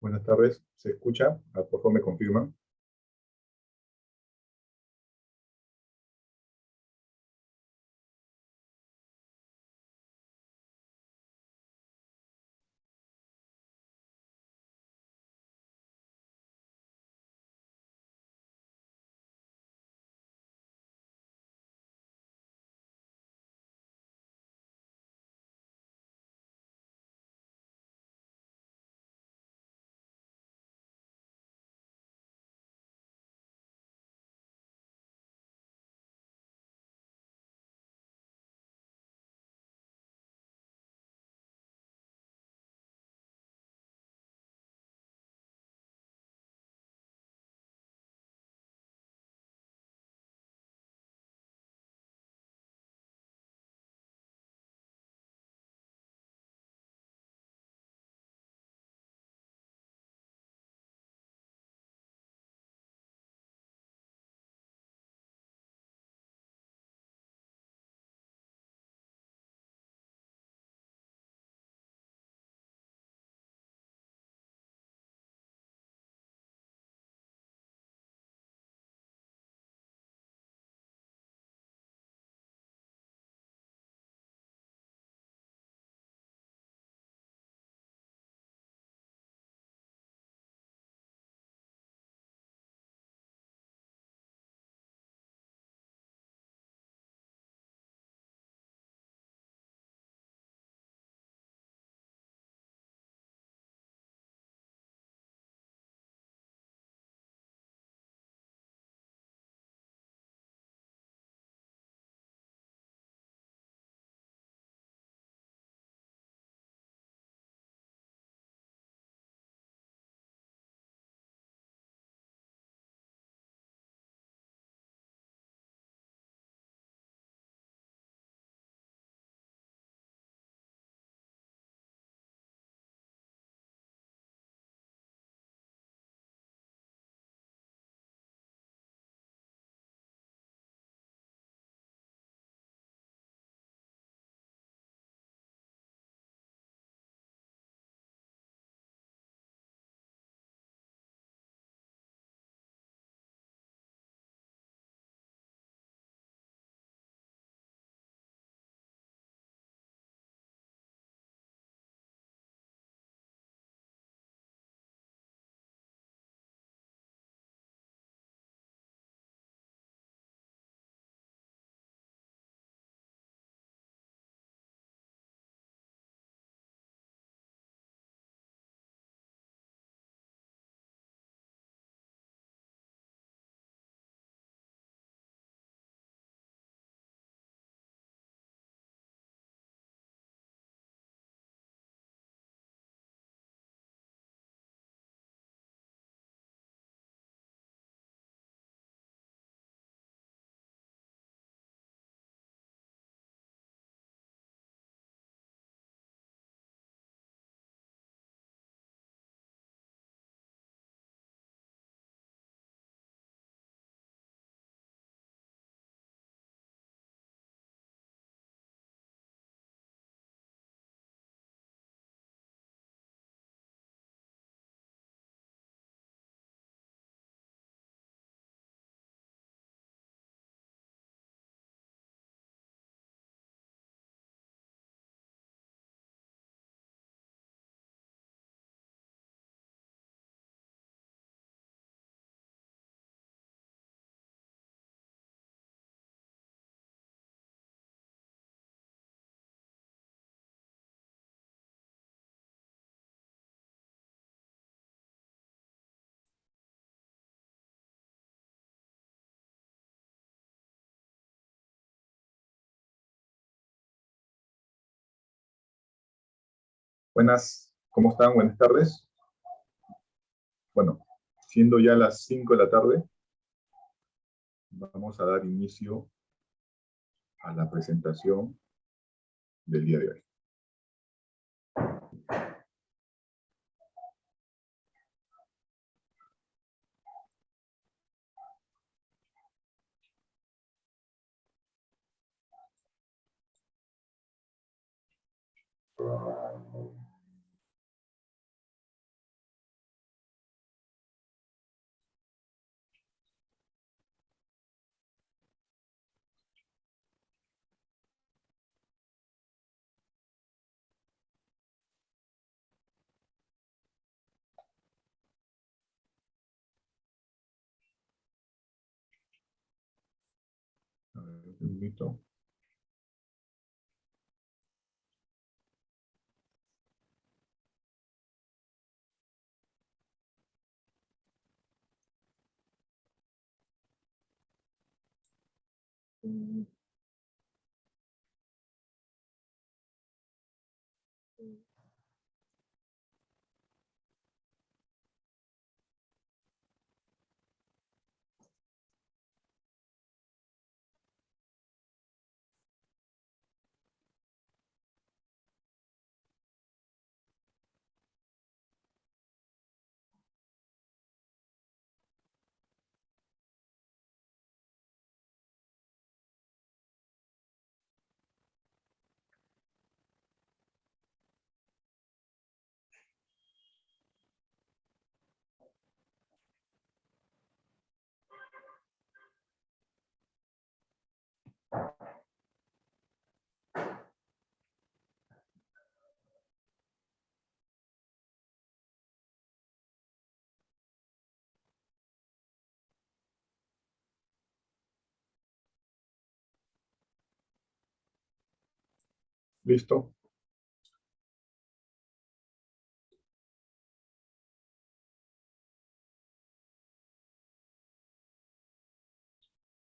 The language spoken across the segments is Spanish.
Buenas tardes, ¿se escucha? Por favor me confirman. Buenas, ¿cómo están? Buenas tardes. Bueno, siendo ya las 5 de la tarde, vamos a dar inicio a la presentación del día de hoy. Un segundito. Listo.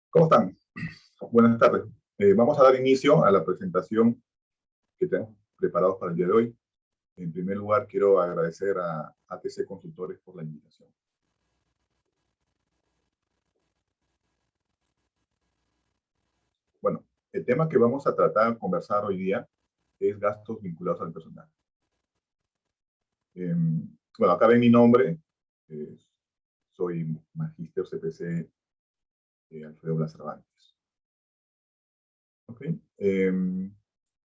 ¿Cómo están? Buenas tardes. Vamos a dar inicio a la presentación que tenemos preparados para el día de hoy. En primer lugar, quiero agradecer a ATC Consultores por la invitación. Bueno, el tema que vamos a tratar, conversar hoy día, es gastos vinculados al personal. Bueno, acá ven mi nombre. Soy Magíster CPC Alfredo Blas Cervantes. ¿Ok?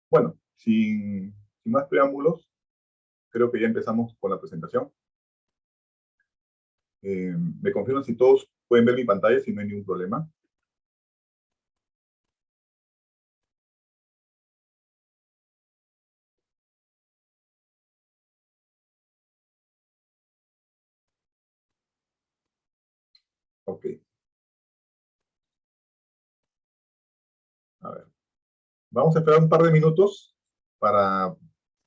Bueno, sin más preámbulos, creo que ya empezamos con la presentación. Me confirman si todos pueden ver mi pantalla, si no hay ningún problema. Ok. A ver. Vamos a esperar un par de minutos para,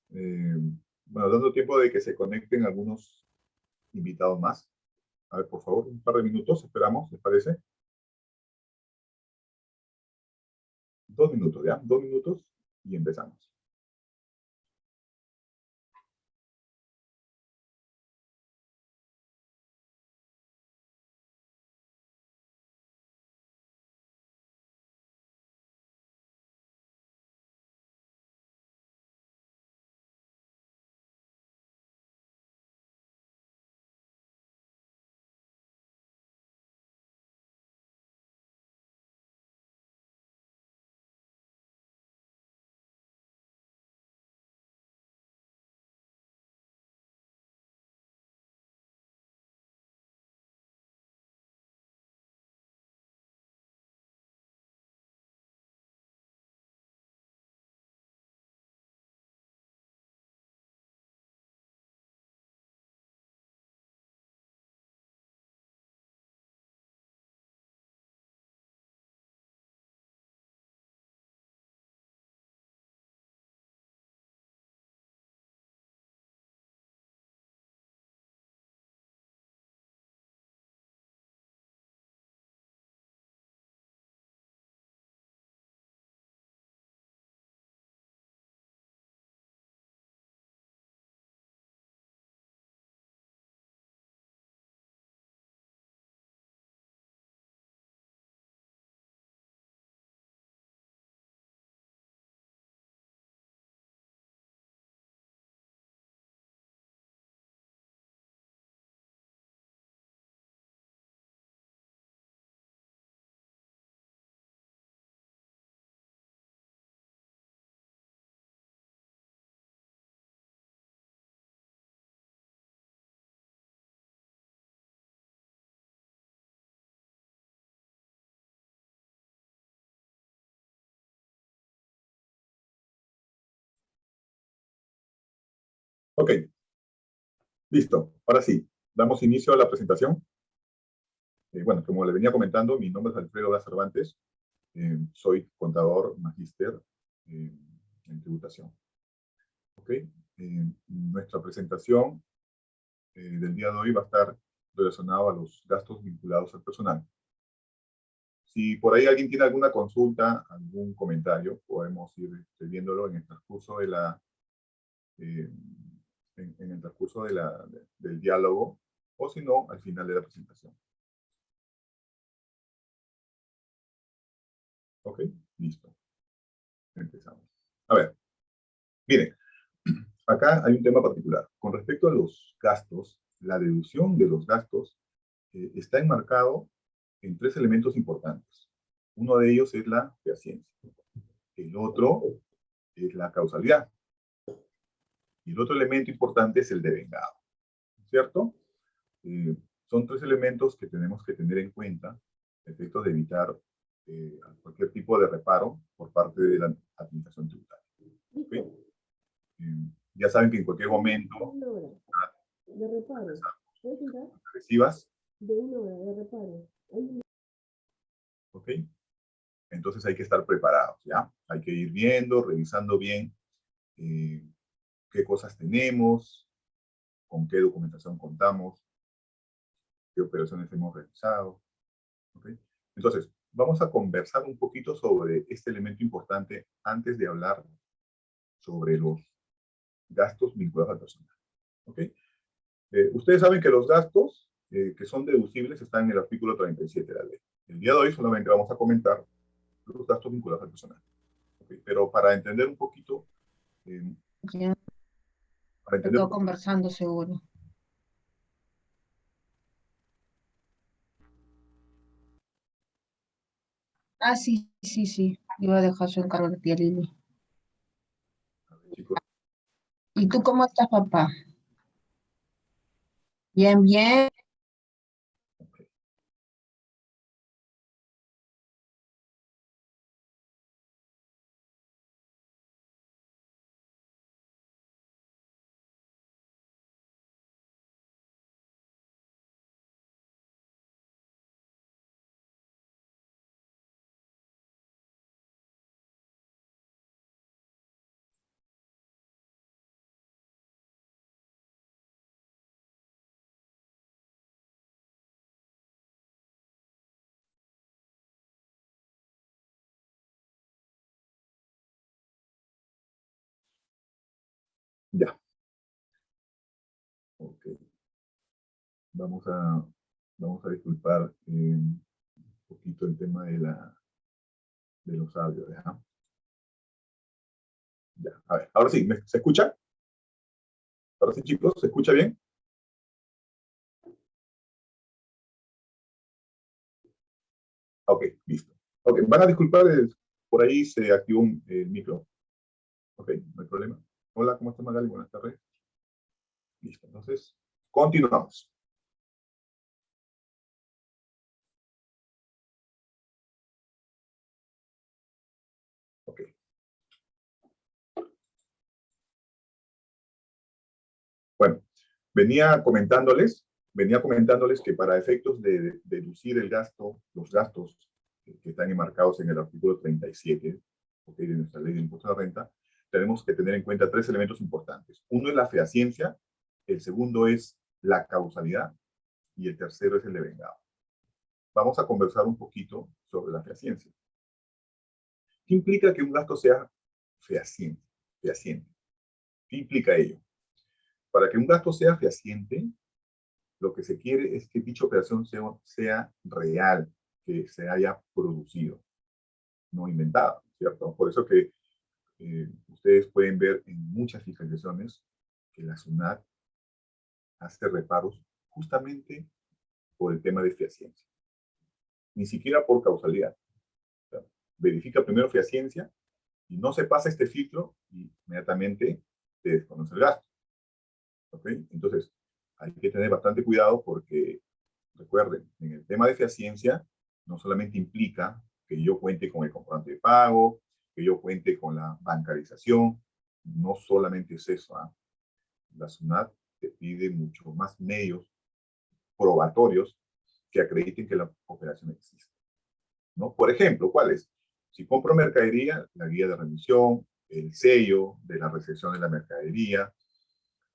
bueno, dando tiempo de que se conecten algunos invitados más. A ver, por favor, un par de minutos, esperamos, ¿les parece? 2 minutos, ¿ya? 2 minutos y empezamos. Ok, listo. Ahora sí, damos inicio a la presentación. Bueno, como le venía comentando, mi nombre es Alfredo Blas Cervantes. Soy contador magíster en tributación. ¿Ok? Nuestra presentación del día de hoy va a estar relacionada a los gastos vinculados al personal. Si por ahí alguien tiene alguna consulta, algún comentario, podemos ir viéndolo en el transcurso de en el transcurso del diálogo, o si no, al final de la presentación. ¿Ok? Listo. Empezamos. A ver, miren, acá hay un tema particular. Con respecto a los gastos, la deducción de los gastos está enmarcado en tres elementos importantes. Uno de ellos es la fehaciencia. El otro es la causalidad. Y el otro elemento importante es el devengado. ¿Cierto? Son tres elementos que tenemos que tener en cuenta a efectos de evitar cualquier tipo de reparo por parte de la administración tributaria. ¿Okay? Ya saben que en cualquier momento de reparo. recibas. De una hora de reparo. ¿Ok? Entonces hay que estar preparados, ¿ya? Hay que ir viendo, revisando bien qué cosas tenemos, con qué documentación contamos, qué operaciones hemos realizado. ¿Ok? Entonces, vamos a conversar un poquito sobre este elemento importante antes de hablar sobre los gastos vinculados al personal. ¿Ok? Ustedes saben que los gastos que son deducibles están en el artículo 37 de la ley. El día de hoy solamente vamos a comentar los gastos vinculados al personal. ¿Okay? Pero para entender un poquito, Ya, para se entender quedó un poquito, conversando seguro. Ah, sí, sí, sí. Iba a dejar su encargo de tía Lili. chicos, ¿Y tú cómo estás, papá? Bien, bien. ya. Ok. Vamos a disculpar un poquito el tema de los audios. ¿Ya? Ya. A ver, ahora sí, ¿se escucha? Ahora sí, chicos, ¿se escucha bien? Ok, listo. Ok, van a disculpar, por ahí se activó el micro. Ok, no hay problema. Hola, ¿cómo estás, Magali? Buenas tardes. Listo, entonces, continuamos. Ok. Bueno, venía comentándoles que para efectos de deducir el gasto, los gastos que están enmarcados en el artículo 37, okay, de nuestra ley de impuesto a la renta, tenemos que tener en cuenta tres elementos importantes. Uno es la fehaciencia, el segundo es la causalidad y el tercero es el devengado. Vamos a conversar un poquito sobre la fehaciencia. ¿Qué implica que un gasto sea fehaciente? ¿Qué implica ello? Para que un gasto sea fehaciente, lo que se quiere es que dicha operación sea real, que se haya producido, no inventada, ¿cierto? Por eso que ustedes pueden ver en muchas fiscalizaciones que la SUNAT hace reparos justamente por el tema de fehaciencia. Ni siquiera por causalidad. O sea, verifica primero fehaciencia y no se pasa este filtro y inmediatamente se desconoce el gasto. ¿Ok? Entonces, hay que tener bastante cuidado porque, recuerden, en el tema de fehaciencia, no solamente implica que yo cuente con el comprobante de pago, que yo cuente con la bancarización, no solamente es eso. ¿Ah? La SUNAT te pide mucho más medios probatorios que acrediten que la operación existe. ¿No? Por ejemplo, ¿cuáles? Si compro mercadería, la guía de remisión, el sello de la recepción de la mercadería,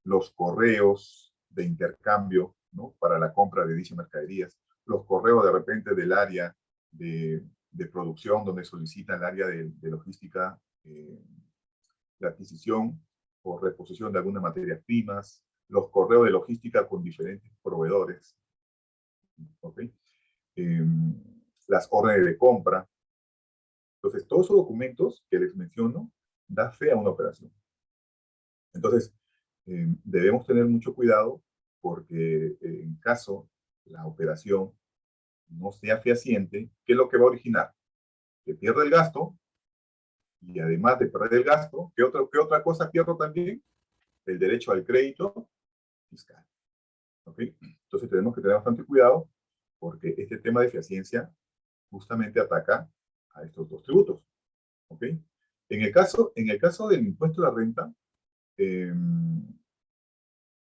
los correos de intercambio, ¿no?, para la compra de dichas mercaderías, los correos de repente del área de producción donde solicita el área de logística la adquisición o reposición de algunas materias primas, los correos de logística con diferentes proveedores, ¿okay? Las órdenes de compra. Entonces, todos esos documentos que les menciono da fe a una operación. Entonces, debemos tener mucho cuidado porque en caso la operación no sea fehaciente, ¿qué es lo que va a originar? Que pierde el gasto y además de perder el gasto, ¿qué otra cosa pierdo también? El derecho al crédito fiscal. ¿Ok? Entonces tenemos que tener bastante cuidado porque este tema de fehaciencia justamente ataca a estos dos tributos. ¿Ok? En el caso del impuesto a la renta,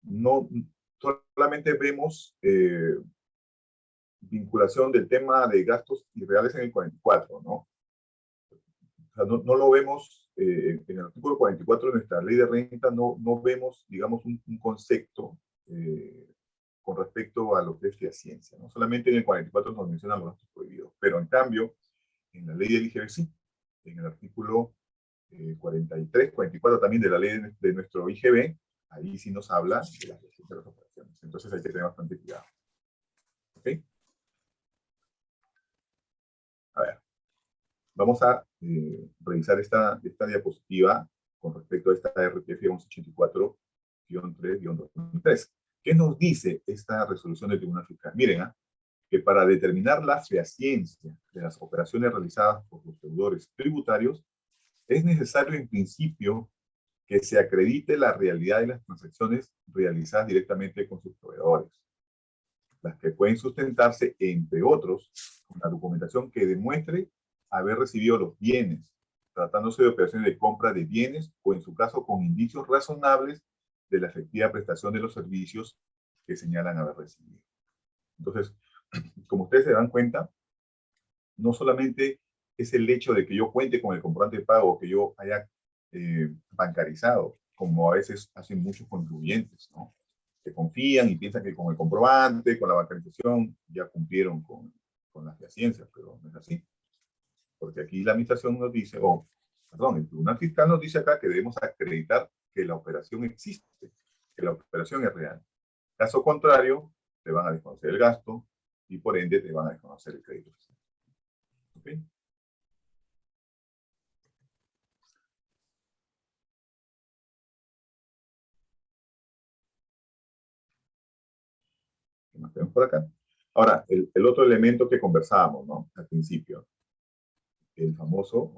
no solamente vemos vinculación del tema de gastos irreales en el 44, ¿no? O sea, no lo vemos en el artículo 44 de nuestra ley de renta, no vemos, digamos, un concepto con respecto a lo que es fehaciencia, ¿no? Solamente en el 44 nos mencionan los gastos prohibidos, pero en cambio, en la ley del IGB sí, en el artículo 43, 44 también de la ley de nuestro IGB, ahí sí nos habla de la fehaciencia de las operaciones. Entonces hay que tener bastante cuidado. ¿Ok? A ver, vamos a revisar esta diapositiva con respecto a esta RTF 1184-3-2003. ¿Qué nos dice esta resolución del Tribunal Fiscal? Miren, que para determinar la fehaciencia de las operaciones realizadas por los deudores tributarios, es necesario en principio que se acredite la realidad de las transacciones realizadas directamente con sus proveedores, las que pueden sustentarse, entre otros, con la documentación que demuestre haber recibido los bienes, tratándose de operaciones de compra de bienes o, en su caso, con indicios razonables de la efectiva prestación de los servicios que señalan haber recibido. Entonces, como ustedes se dan cuenta, no solamente es el hecho de que yo cuente con el comprobante de pago, que yo haya bancarizado, como a veces hacen muchos contribuyentes, ¿no? Que confían y piensan que con el comprobante, con la bancarización, ya cumplieron con la fehaciencia, pero no es así. Porque aquí la administración nos dice, perdón, el Tribunal Fiscal nos dice acá que debemos acreditar que la operación existe, que la operación es real. Caso contrario, te van a desconocer el gasto y por ende te van a desconocer el crédito fiscal. ¿Ok? ¿Qué más tenemos por acá? Ahora, el otro elemento que conversábamos, ¿no?, al principio, el famoso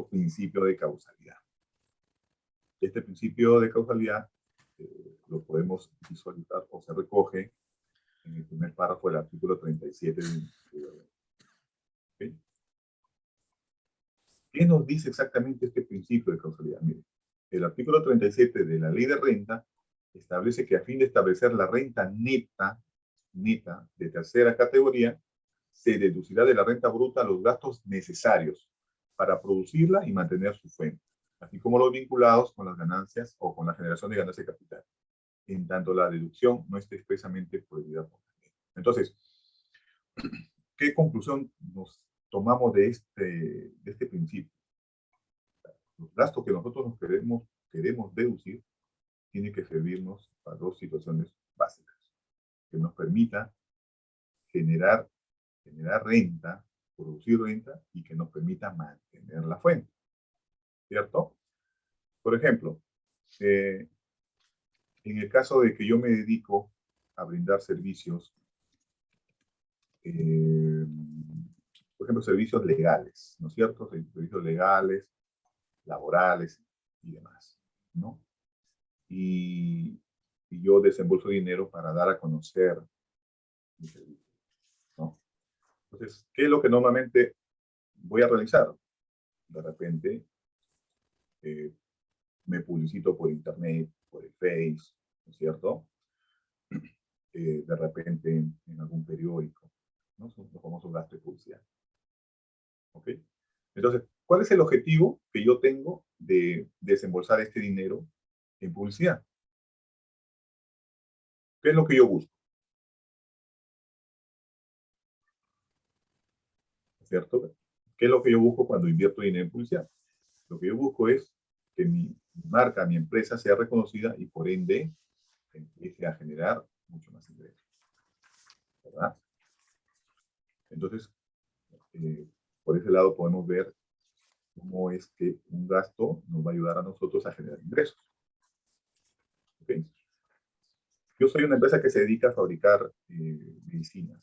principio de causalidad. Este principio de causalidad lo podemos visualizar o se recoge en el primer párrafo del artículo 37 ¿okay? ¿Qué nos dice exactamente este principio de causalidad? Miren, el artículo 37 de la Ley de Renta establece que a fin de establecer la renta neta de tercera categoría, se deducirá de la renta bruta los gastos necesarios para producirla y mantener su fuente, así como los vinculados con las ganancias o con la generación de ganancia de capital, en tanto la deducción no esté expresamente prohibida por la ley. Entonces, ¿qué conclusión nos tomamos de este principio? Los gastos que nosotros nos queremos deducir tienen que servirnos para dos situaciones básicas, que nos permita generar renta, producir renta y que nos permita mantener la fuente, ¿cierto? Por ejemplo, en el caso de que yo me dedico a brindar servicios, por ejemplo, servicios legales, ¿no es cierto? Servicios legales, laborales y demás, ¿no? Y yo desembolso dinero para dar a conocer mi servicio, ¿no? Entonces, ¿qué es lo que normalmente voy a realizar? De repente, me publicito por internet, por el Face, ¿no es cierto? De repente en algún periódico, ¿no? Son los famosos gastos de publicidad. ¿Ok? Entonces, ¿cuál es el objetivo que yo tengo de desembolsar este dinero en publicidad? ¿Qué es lo que yo busco? ¿Cierto? ¿Qué es lo que yo busco cuando invierto dinero en publicidad? Lo que yo busco es que mi marca, mi empresa sea reconocida y por ende empiece a generar mucho más ingresos, ¿verdad? Entonces, por ese lado podemos ver cómo es que un gasto nos va a ayudar a nosotros a generar ingresos. ¿Okay? Yo soy una empresa que se dedica a fabricar medicinas.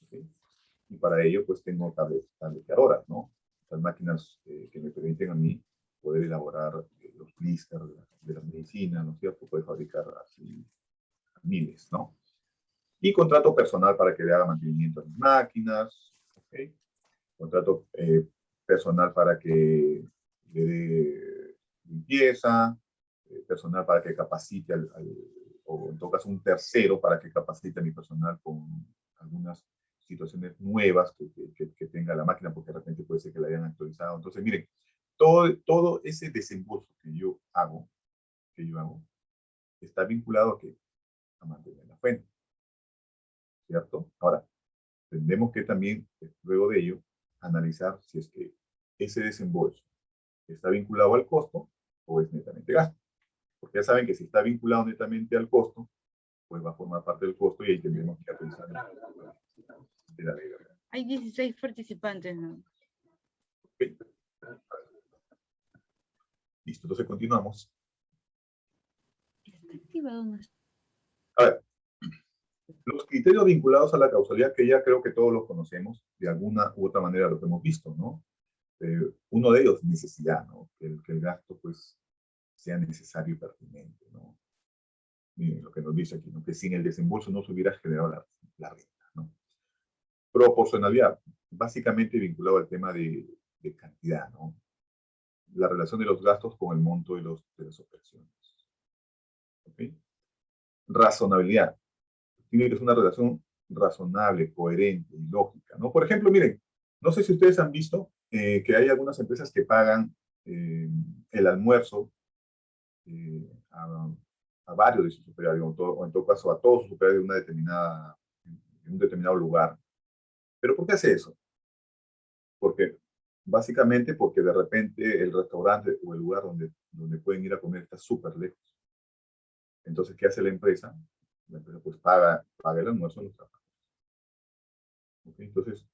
¿Okay? Y para ello, pues tengo tableteadoras, ¿no? Las máquinas que me permiten a mí poder elaborar los blisters de la medicina, ¿no es cierto? Poder fabricar así miles, ¿no? Y contrato personal para que le haga mantenimiento a mis máquinas, ¿ok? Contrato personal para que le dé limpieza, personal para que capacite o en todo caso un tercero para que capacite a mi personal con algunas situaciones nuevas que tenga la máquina, porque de repente puede ser que la hayan actualizado. Entonces, miren, todo ese desembolso que yo hago, está vinculado a mantener la fuente, ¿cierto? Ahora, tendremos que también, luego de ello, analizar si es que ese desembolso está vinculado al costo o es netamente gasto. Porque ya saben que si está vinculado netamente al costo, pues va a formar parte del costo y ahí tendremos que pensar de la ley. Hay 16 participantes, ¿no? Okay. Listo, entonces continuamos. Está activado más. A ver, los criterios vinculados a la causalidad, que ya creo que todos los conocemos, de alguna u otra manera los hemos visto, ¿no? Uno de ellos, necesidad, ¿no? Que el gasto, pues, sea necesario y pertinente, ¿no? Miren lo que nos dice aquí, ¿no? Que sin el desembolso no se hubiera generado la renta, ¿no? Proporcionalidad, básicamente vinculado al tema de cantidad, ¿no? La relación de los gastos con el monto de las operaciones. ¿Okay? Razonabilidad, tiene que ser una relación razonable, coherente y lógica, ¿no? Por ejemplo, miren, no sé si ustedes han visto que hay algunas empresas que pagan el almuerzo a varios de sus operarios, o en todo caso a todos sus operarios en un determinado lugar. ¿Pero por qué hace eso? Porque básicamente porque de repente el restaurante o el lugar donde pueden ir a comer está súper lejos. Entonces, ¿qué hace la empresa? La empresa pues paga el almuerzo a los trabajadores. ¿Okay? Entonces,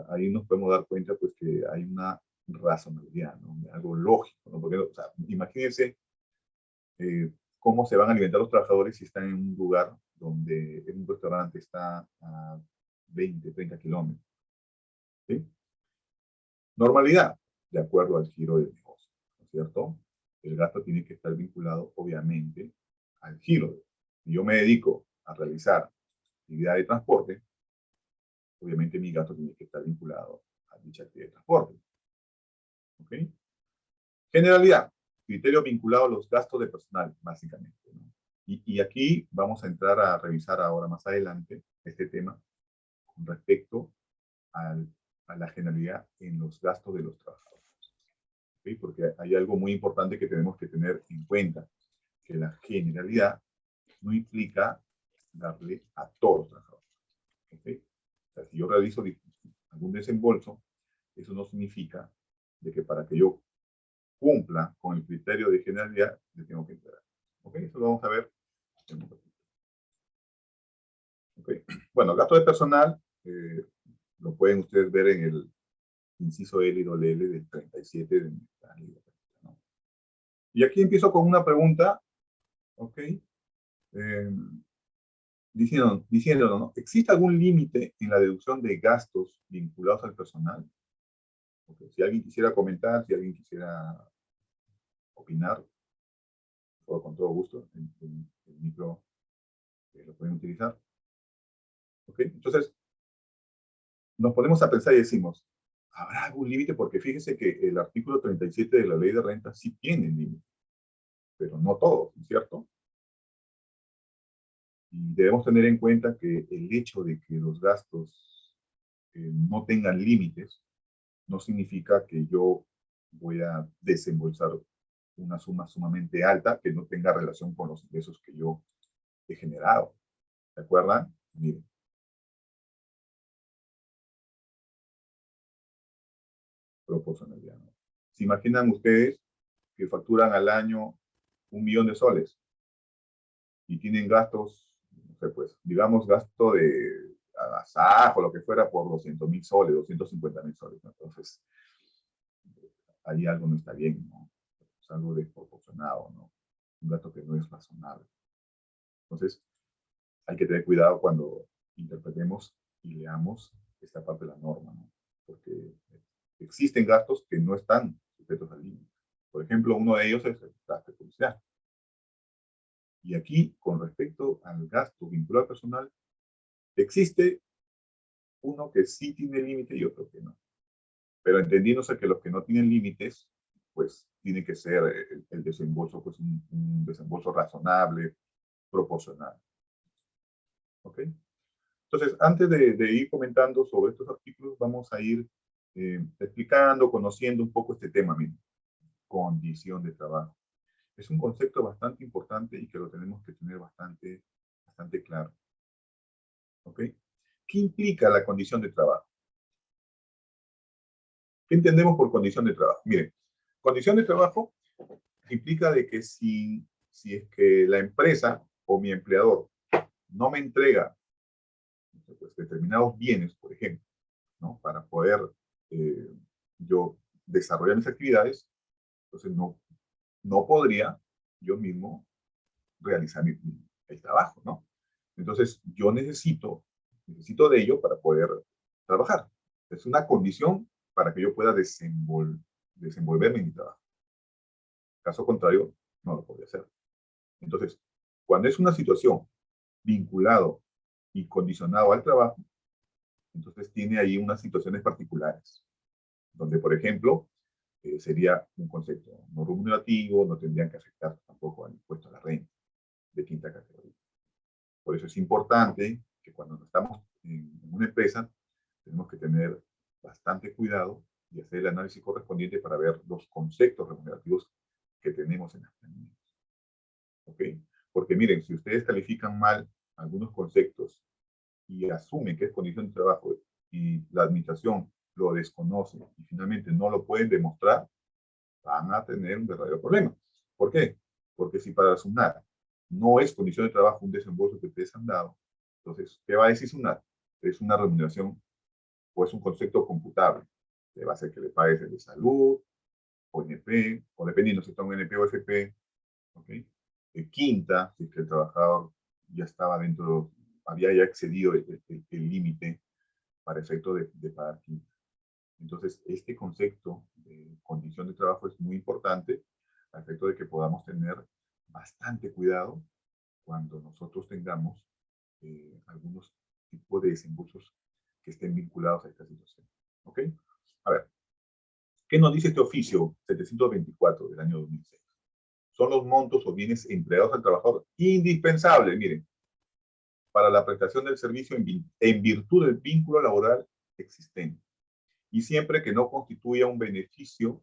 ahí nos podemos dar cuenta pues que hay una razonabilidad, ¿no? Algo lógico, ¿no? Porque, o sea, imagínense cómo se van a alimentar los trabajadores si están en un lugar donde en un restaurante está a 20, 30 kilómetros. ¿Sí? Normalidad, de acuerdo al giro del negocio, ¿no es cierto? El gasto tiene que estar vinculado, obviamente, al giro. Si yo me dedico a realizar actividad de transporte, obviamente mi gasto tiene que estar vinculado a dicha actividad de transporte. ¿Ok? Generalidad, criterio vinculado a los gastos de personal, básicamente, ¿no? Y aquí vamos a entrar a revisar ahora más adelante este tema con respecto a la generalidad en los gastos de los trabajadores. ¿Okay? Porque hay algo muy importante que tenemos que tener en cuenta, que la generalidad no implica darle a todos los trabajadores. ¿Okay? O sea, si yo realizo algún desembolso, eso no significa de que para que yo cumpla con el criterio de generalidad, le tengo que entregar. ¿Ok? Eso lo vamos a ver en un ratito. ¿Ok? Bueno, gasto de personal, lo pueden ustedes ver en el inciso L y doble L del 37 de nuestra ley, ¿no? Y aquí empiezo con una pregunta, ¿ok? Diciendo, ¿no? ¿Existe algún límite en la deducción de gastos vinculados al personal? Okay. Si alguien quisiera comentar, si alguien quisiera opinar, con todo gusto, el micro lo pueden utilizar. ¿Ok? Entonces, nos ponemos a pensar y decimos, ¿habrá algún límite? Porque fíjese que el artículo 37 de la ley de renta sí tiene límite, pero no todo, ¿cierto? Y debemos tener en cuenta que el hecho de que los gastos no tengan límites no significa que yo voy a desembolsar una suma sumamente alta que no tenga relación con los ingresos que yo he generado. ¿De acuerdo? Miren. Proporcionalidad, ¿no? ¿Se imaginan ustedes que facturan al año 1.000.000 de soles y tienen gastos, no sé, pues, digamos, gasto de agasajo o lo que fuera por 200.000 soles, 250.000 soles, ¿no? Entonces, ahí algo no está bien, ¿no? Es algo desproporcionado, ¿no? Un gasto que no es razonable. Entonces, hay que tener cuidado cuando interpretemos y leamos esta parte de la norma, ¿no? Porque existen gastos que no están sujetos al límite. Por ejemplo, uno de ellos es el gasto de publicidad. Y aquí, con respecto al gasto vinculado al personal, existe uno que sí tiene límite y otro que no. Pero entendiéndose que los que no tienen límites, pues tiene que ser el desembolso, pues un desembolso razonable, proporcional. ¿Ok? Entonces, antes de ir comentando sobre estos artículos, vamos a ir explicando, conociendo un poco este tema mismo, condición de trabajo. Es un concepto bastante importante y que lo tenemos que tener bastante claro. ¿Ok? ¿Qué implica la condición de trabajo? ¿Qué entendemos por condición de trabajo? Miren, condición de trabajo implica de que si es que la empresa o mi empleador no me entrega pues, determinados bienes, por ejemplo, ¿no? Para poder yo desarrollar mis actividades, entonces no podría yo mismo realizar el trabajo, ¿no? Entonces yo necesito de ello para poder trabajar. Es una condición para que yo pueda desenvolverme en mi trabajo. Caso contrario, no lo podría hacer. Entonces, cuando es una situación vinculado y condicionado al trabajo, entonces tiene ahí unas situaciones particulares, donde, por ejemplo, sería un concepto no remunerativo, no tendrían que afectar tampoco al impuesto a la renta de quinta categoría. Por eso es importante que cuando estamos en una empresa, tenemos que tener bastante cuidado y hacer el análisis correspondiente para ver los conceptos remunerativos que tenemos en las planillas. ¿Ok? Porque miren, si ustedes califican mal algunos conceptos y asumen que es condición de trabajo y la administración lo desconoce y finalmente no lo pueden demostrar, van a tener un verdadero problema. ¿Por qué? Porque si para SUNAT no es condición de trabajo un desembolso que ustedes han dado, entonces, ¿qué va a decir SUNAT? Es una remuneración o es un concepto computable. Le va a hacer que le pagues el de salud, ONP, o dependiendo si está un NP o FP, ¿ok? Quinta, si es que el trabajador ya estaba dentro, había ya excedido el límite para efecto de pagar quinta. Entonces, este concepto de condición de trabajo es muy importante a efecto de que podamos tener bastante cuidado cuando nosotros tengamos algunos tipos de desembolsos que estén vinculados a esta situación. ¿Ok? A ver, ¿qué nos dice este oficio 724 del año 2006? Son los montos o bienes entregados al trabajador indispensables, miren, para la prestación del servicio en virtud del vínculo laboral existente y siempre que no constituya un beneficio,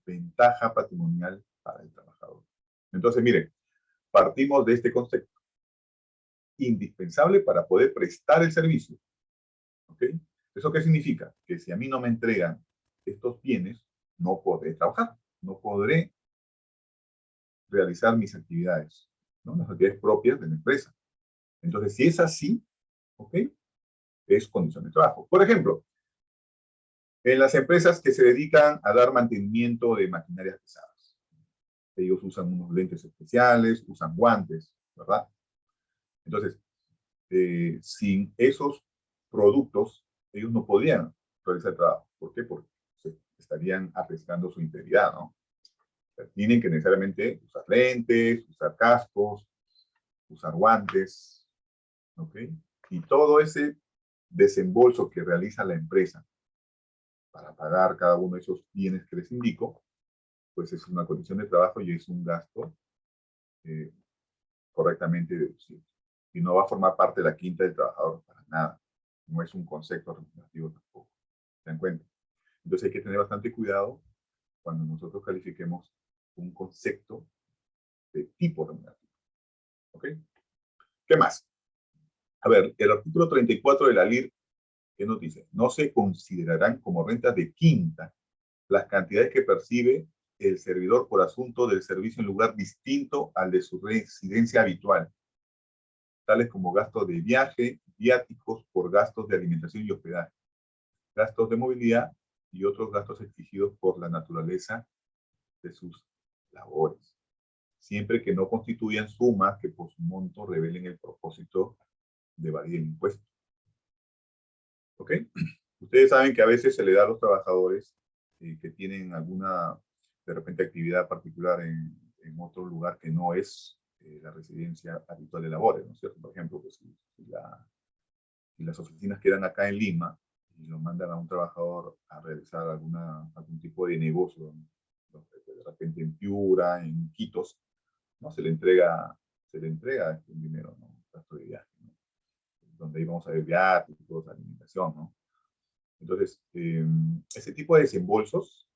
ventaja patrimonial para el trabajador. Entonces, miren, partimos de este concepto. Indispensable para poder prestar el servicio. ¿Ok? ¿Eso qué significa? Que si a mí no me entregan estos bienes, no podré trabajar, no podré realizar mis actividades, ¿no? Las actividades propias de la empresa. Entonces, si es así, ¿ok? Es condición de trabajo. Por ejemplo, en las empresas que se dedican a dar mantenimiento de maquinarias pesadas. Ellos usan unos lentes especiales, usan guantes, ¿verdad? Entonces, sin esos productos, ellos no podrían realizar el trabajo. ¿Por qué? Porque estarían arriesgando su integridad, ¿no? O sea, tienen que necesariamente usar lentes, usar cascos, usar guantes, ¿ok? Y todo ese desembolso que realiza la empresa para pagar cada uno de esos bienes que les indico, pues es una condición de trabajo y es un gasto correctamente deducible. Y no va a formar parte de la quinta del trabajador para nada. No es un concepto remunerativo tampoco. ¿Se dan cuenta? Entonces hay que tener bastante cuidado cuando nosotros califiquemos un concepto de tipo remunerativo. ¿Ok? ¿Qué más? A ver, el artículo 34 de la LIR, ¿qué nos dice? No se considerarán como rentas de quinta las cantidades que percibe el servidor por asunto del servicio en lugar distinto al de su residencia habitual, tales como gastos de viaje, viáticos por gastos de alimentación y hospedaje, gastos de movilidad y otros gastos exigidos por la naturaleza de sus labores, siempre que no constituyan sumas que por su monto revelen el propósito de evadir el impuesto. ¿Ok? Ustedes saben que a veces se le da a los trabajadores que tienen alguna, de repente, actividad particular en otro lugar que no es la residencia habitual de labores, ¿no es cierto? Por ejemplo, pues, si las oficinas quedan acá en Lima y lo mandan a un trabajador a realizar algún tipo de negocio, ¿no? De repente en Piura, en Quitos, ¿no? Se le entrega un dinero, ¿no? Un gasto de viaje, ¿no? Donde íbamos a ver viáticos, alimentación, ¿no? Entonces, ese tipo de desembolsos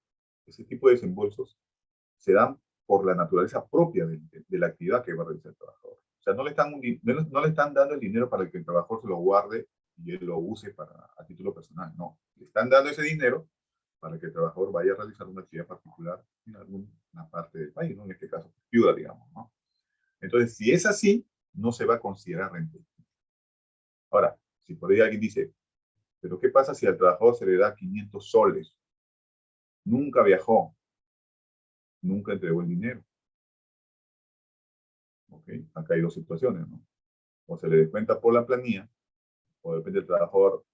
se dan por la naturaleza propia de la actividad que va a realizar el trabajador. O sea, no le están dando el dinero para que el trabajador se lo guarde y él lo use a título personal, no. Le están dando ese dinero para que el trabajador vaya a realizar una actividad particular en alguna parte del país, ¿no? En este caso, Piura, digamos, ¿no? Entonces, si es así, no se va a considerar renta. Ahora, si por ahí alguien dice, pero ¿qué pasa si al trabajador se le da 500 soles? Nunca viajó, nunca entregó el dinero. ¿Ok? Acá hay dos situaciones, ¿no? O se le descuenta por la planilla, o de repente el trabajador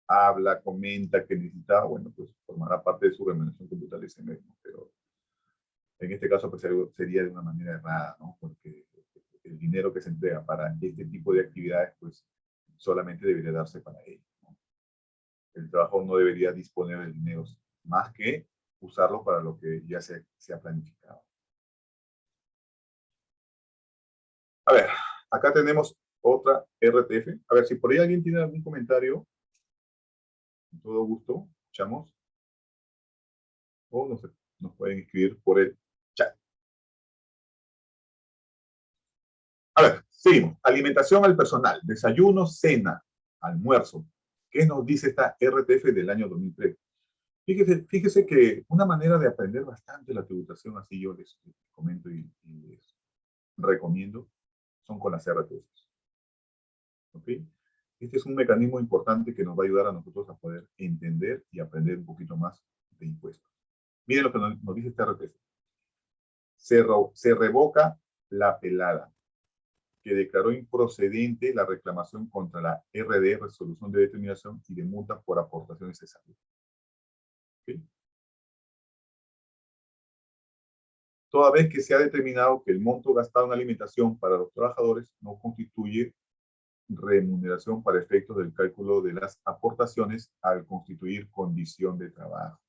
habla, comenta que necesita, bueno, pues formará parte de su remuneración computal ese mes, ¿no? Pero en este caso pues sería de una manera errada, ¿no? Porque el dinero que se entrega para este tipo de actividades pues solamente debería darse para ello, ¿no? El trabajador no debería disponer del dinero más que usarlo para lo que ya se ha planificado. A ver, acá tenemos otra RTF. A ver, si por ahí alguien tiene algún comentario, con todo gusto, escuchamos. O nos pueden escribir por el chat. A ver, seguimos. Alimentación al personal, desayuno, cena, almuerzo. ¿Qué nos dice esta RTF del año 2003? Fíjese que una manera de aprender bastante la tributación, así yo les comento y les recomiendo, son con las RTFs. ¿Ok? Este es un mecanismo importante que nos va a ayudar a nosotros a poder entender y aprender un poquito más de impuestos. Miren lo que nos dice esta RTF. Se revoca la pelada, que declaró improcedente la reclamación contra la RD, resolución de determinación y de multa por aportaciones de salud. ¿Okay? Toda vez que se ha determinado que el monto gastado en alimentación para los trabajadores no constituye remuneración para efectos del cálculo de las aportaciones al constituir condición de trabajo,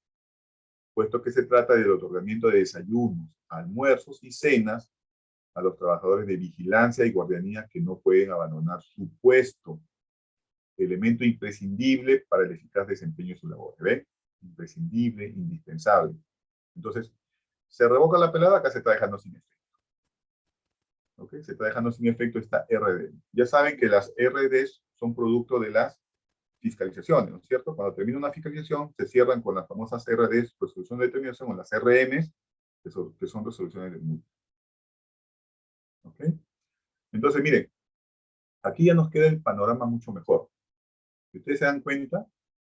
puesto que se trata del otorgamiento de desayunos, almuerzos y cenas a los trabajadores de vigilancia y guardianía que no pueden abandonar su puesto, elemento imprescindible para el eficaz desempeño de su labor. ¿Ven? Imprescindible, indispensable. Entonces, se revoca la pelada, acá se está dejando sin efecto. ¿Ok? Se está dejando sin efecto esta RD. Ya saben que las RDs son producto de las fiscalizaciones, ¿no es cierto? Cuando termina una fiscalización, se cierran con las famosas RDs, resolución de determinación, o las RMs, que son resoluciones de multa. ¿Ok? Entonces, miren, aquí ya nos queda el panorama mucho mejor. Si ustedes se dan cuenta,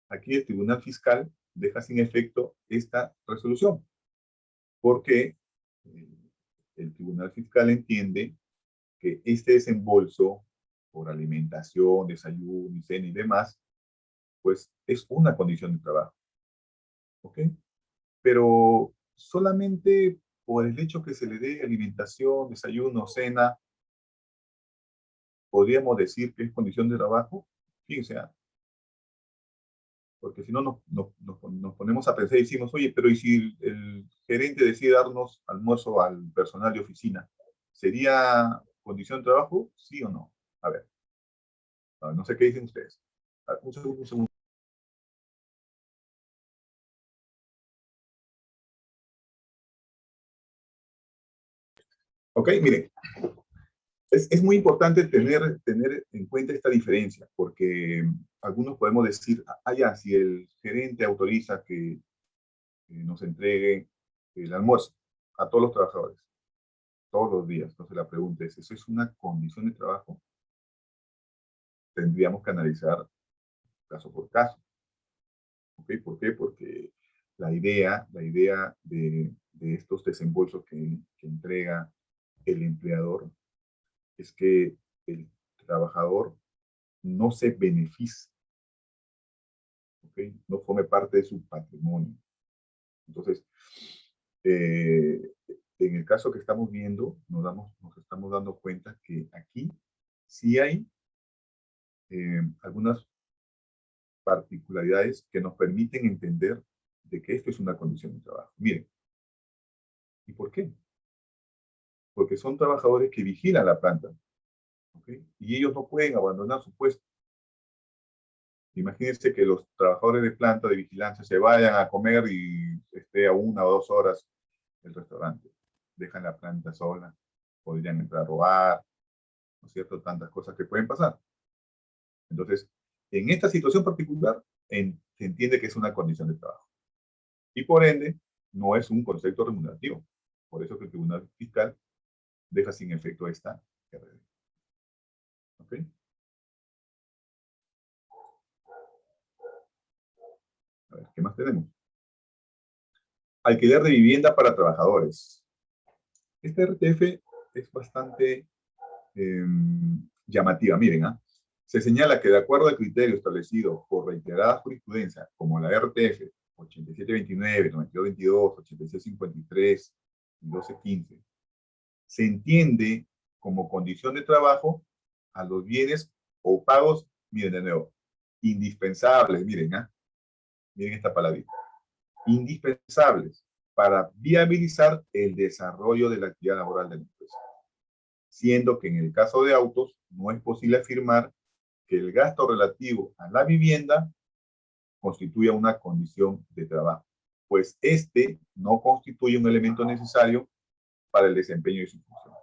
aquí el Tribunal Fiscal deja sin efecto esta resolución, porque el Tribunal Fiscal entiende que este desembolso por alimentación, desayuno, cena y demás, pues es una condición de trabajo. ¿Ok? Pero solamente por el hecho que se le dé alimentación, desayuno, cena, podríamos decir que es condición de trabajo. Fíjense, porque si no nos ponemos a pensar y decimos, oye, pero ¿y si el gerente decide darnos almuerzo al personal de oficina? ¿Sería condición de trabajo? ¿Sí o no? A ver, no sé qué dicen ustedes. Un segundo. Ok, miren, es muy importante tener en cuenta esta diferencia, porque algunos podemos decir, ah, ya, si el gerente autoriza que nos entregue el almuerzo a todos los trabajadores, todos los días. Entonces la pregunta es, ¿eso es una condición de trabajo? Tendríamos que analizar caso por caso. ¿Ok? ¿Por qué? Porque la idea de estos desembolsos que entrega el empleador es que el trabajador no se beneficie, ¿ok? No forme parte de su patrimonio. Entonces, eh, en el caso que estamos viendo, nos estamos dando cuenta que aquí sí hay algunas particularidades que nos permiten entender de que esto es una condición de trabajo. Miren, ¿y por qué? Porque son trabajadores que vigilan la planta, ¿ok? Y ellos no pueden abandonar su puesto. Imagínense que los trabajadores de planta de vigilancia se vayan a comer y esté a 1 o 2 horas el restaurante. Dejan la planta sola, podrían entrar a robar, ¿no es cierto? Tantas cosas que pueden pasar. Entonces, en esta situación particular, se entiende que es una condición de trabajo. Y por ende, no es un concepto remunerativo. Por eso que el Tribunal Fiscal deja sin efecto esta RD. ¿Ok? A ver, ¿qué más tenemos? Alquiler de vivienda para trabajadores. Esta RTF es bastante llamativa. Miren, se señala que de acuerdo al criterio establecido por reiterada jurisprudencia, como la RTF 8729, 9222, 8653 y 1215, se entiende como condición de trabajo a los bienes o pagos, miren de nuevo, indispensables, miren, miren esta palabrita, indispensables para viabilizar el desarrollo de la actividad laboral de la empresa, siendo que en el caso de autos no es posible afirmar que el gasto relativo a la vivienda constituya una condición de trabajo, pues este no constituye un elemento necesario para el desempeño de su función,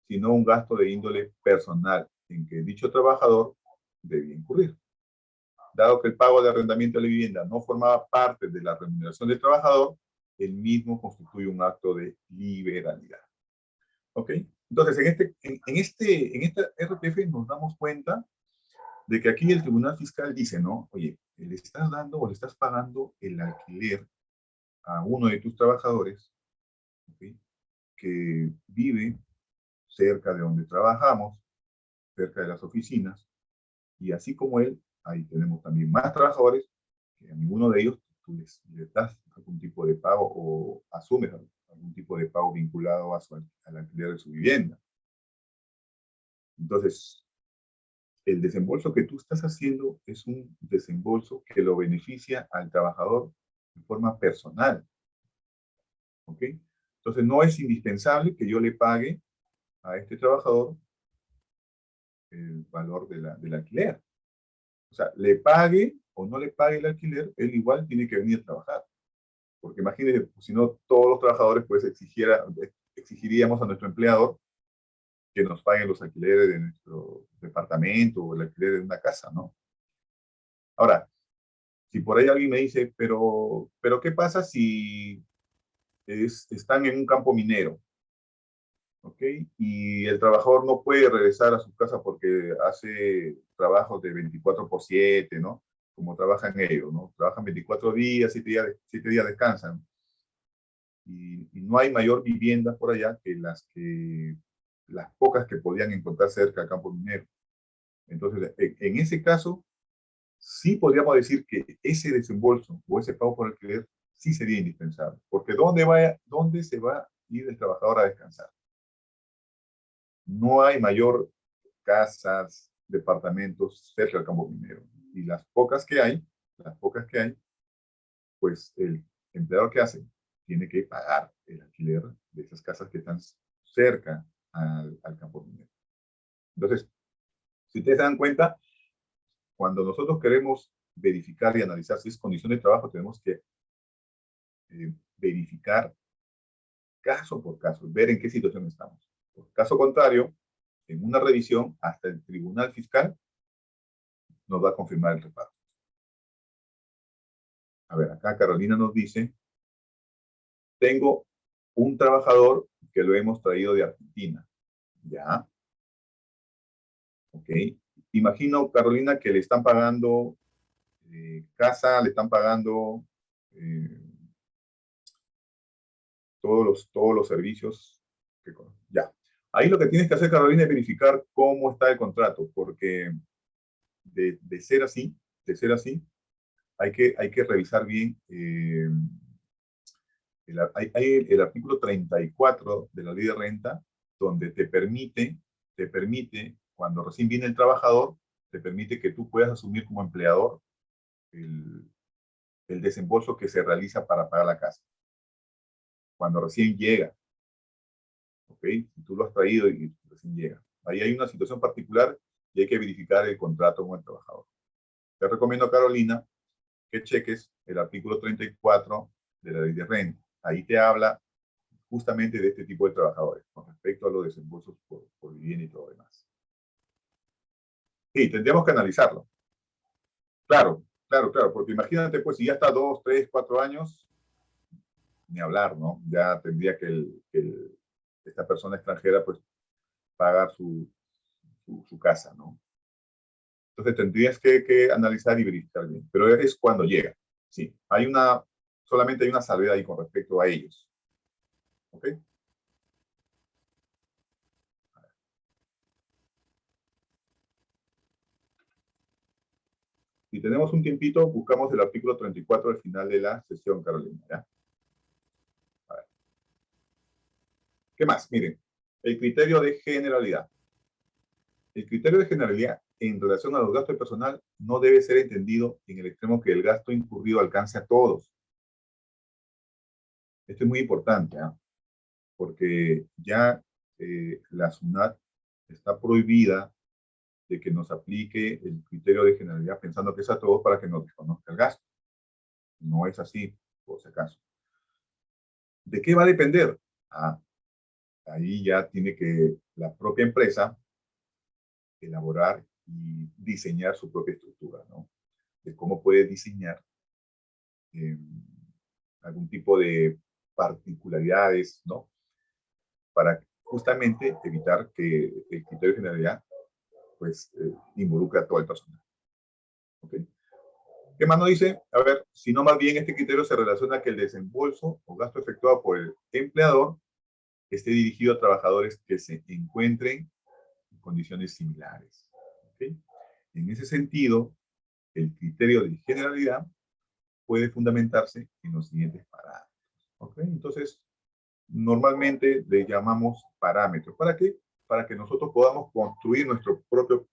sino un gasto de índole personal en que dicho trabajador debía incurrir. Dado que el pago de arrendamiento de la vivienda no formaba parte de la remuneración del trabajador, el mismo constituye un acto de liberalidad. ¿Ok? Entonces, en esta RTF nos damos cuenta de que aquí el Tribunal Fiscal dice, ¿no? Oye, le estás dando o le estás pagando el alquiler a uno de tus trabajadores, ¿ok? Que vive cerca de donde trabajamos, cerca de las oficinas, y así como él, ahí tenemos también más trabajadores, que a ninguno de ellos tú les das algún tipo de pago o asumes algún tipo de pago vinculado al alquiler de su vivienda. Entonces, el desembolso que tú estás haciendo es un desembolso que lo beneficia al trabajador de forma personal. ¿Ok? Entonces, no es indispensable que yo le pague a este trabajador el valor del alquiler. O sea, le pague o no le pague el alquiler, él igual tiene que venir a trabajar. Porque imagínense, si no, todos los trabajadores pues exigiríamos a nuestro empleador que nos paguen los alquileres de nuestro departamento o el alquiler de una casa, ¿no? Ahora, si por ahí alguien me dice, pero ¿qué pasa si están en un campo minero? ¿Ok? Y el trabajador no puede regresar a su casa porque hace trabajos de 24/7, ¿no? Como trabajan ellos, ¿no? Trabajan 24 días, 7 días descansan. Y no hay mayor vivienda por allá que las pocas que podían encontrar cerca del campo minero. Entonces, en ese caso, sí podríamos decir que ese desembolso o ese pago por alquiler sí sería indispensable. Porque ¿dónde se va a ir el trabajador a descansar? No hay mayor casas, departamentos cerca del campo minero. Y las pocas que hay, pues el empleador que hace tiene que pagar el alquiler de esas casas que están cerca al campo minero. Entonces, si ustedes se dan cuenta, cuando nosotros queremos verificar y analizar si es condición de trabajo, tenemos que verificar caso por caso, ver en qué situación estamos. Caso contrario, en una revisión, hasta el Tribunal Fiscal nos va a confirmar el reparto. A ver, acá Carolina nos dice, tengo un trabajador que lo hemos traído de Argentina. Ya. Ok. Imagino, Carolina, que le están pagando casa, le están pagando todos los servicios. Ya. Ahí lo que tienes que hacer, Carolina, es verificar cómo está el contrato, porque de ser así, hay que revisar bien. Hay el artículo 34 de la ley de renta, donde te permite, cuando recién viene el trabajador, te permite que tú puedas asumir como empleador el desembolso que se realiza para pagar la casa. Cuando recién llega. ¿Ok? Si tú lo has traído y recién llega. Ahí hay una situación particular y hay que verificar el contrato con el trabajador. Te recomiendo, Carolina, que cheques el artículo 34 de la ley de renta. Ahí te habla justamente de este tipo de trabajadores, con respecto a los desembolsos por vivienda y todo lo demás. Sí, tendríamos que analizarlo. Claro, porque imagínate, pues, si ya está 2, 3, 4 años, ni hablar, ¿no? Ya tendría que esta persona extranjera, pues, pagar su casa, ¿no? Entonces tendrías que analizar y verificar bien. Pero es cuando llega. Sí, solamente hay una salvedad ahí con respecto a ellos. ¿Ok? Si tenemos un tiempito, buscamos el artículo 34 al final de la sesión, Carolina. ¿Ya? A ver. ¿Qué más? Miren, el criterio de generalidad. El criterio de generalidad en relación a los gastos de personal no debe ser entendido en el extremo que el gasto incurrido alcance a todos. Esto es muy importante, ¿eh? Porque ya la SUNAT está prohibida de que nos aplique el criterio de generalidad pensando que es a todos para que nos desconozca el gasto. No es así, por si acaso. ¿De qué va a depender? Ahí ya tiene que la propia empresa elaborar y diseñar su propia estructura, ¿no? De cómo puede diseñar algún tipo de particularidades, ¿no? Para justamente evitar que el criterio de generalidad pues involucre a todo el personal. ¿Ok? ¿Qué más nos dice? A ver, si no más bien este criterio se relaciona a que el desembolso o gasto efectuado por el empleador esté dirigido a trabajadores que se encuentren en condiciones similares. ¿Ok? En ese sentido, el criterio de generalidad puede fundamentarse en los siguientes parámetros. ¿Ok? Entonces, normalmente le llamamos parámetros. ¿Para qué? Para que nosotros podamos construir nuestro propio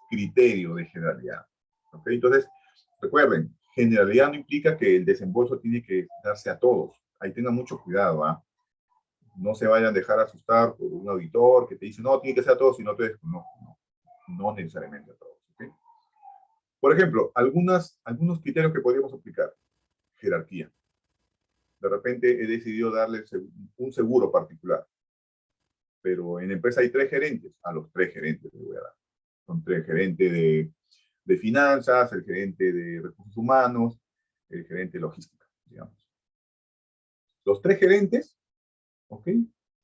criterio de generalidad. ¿Ok? Entonces, recuerden, generalidad no implica que el desembolso tiene que darse a todos. Ahí tengan mucho cuidado, ¿ah? No se vayan a dejar asustar por un auditor que te dice, no, tiene que ser a todos, y no te desconozco. No necesariamente a todos. ¿Okay? Por ejemplo, algunos criterios que podríamos aplicar. Jerarquía. De repente he decidido darle un seguro particular, pero en la empresa hay 3 gerentes. A los 3 gerentes les voy a dar. Son 3 gerentes de finanzas, el gerente de recursos humanos, el gerente de logística, digamos. Los 3 gerentes, ¿ok?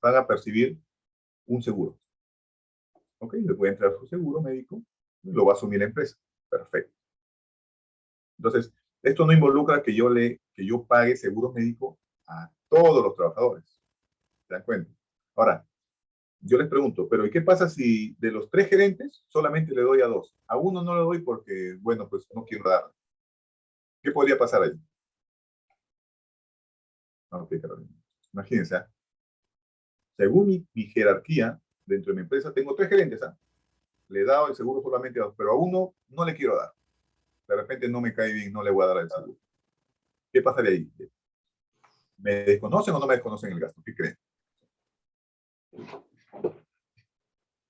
Van a percibir un seguro. ¿Ok? Les voy a entrar su seguro médico y lo va a asumir la empresa. Perfecto. Entonces, esto no involucra que yo pague seguro médico a todos los trabajadores. ¿Se dan cuenta? Ahora, yo les pregunto, pero ¿y qué pasa si de los 3 gerentes solamente le doy a 2? A uno no le doy porque, bueno, pues no quiero darle. ¿Qué podría pasar ahí? Ok, Carolina. Imagínense, ¿eh? Según mi jerarquía, dentro de mi empresa tengo 3 gerentes. ¿eh? Le he dado el seguro solamente a 2, pero a uno no le quiero dar. De repente no me cae bien, no le voy a dar el seguro. ¿Qué pasaría ahí? ¿Me desconocen o no me desconocen el gasto? ¿Qué creen?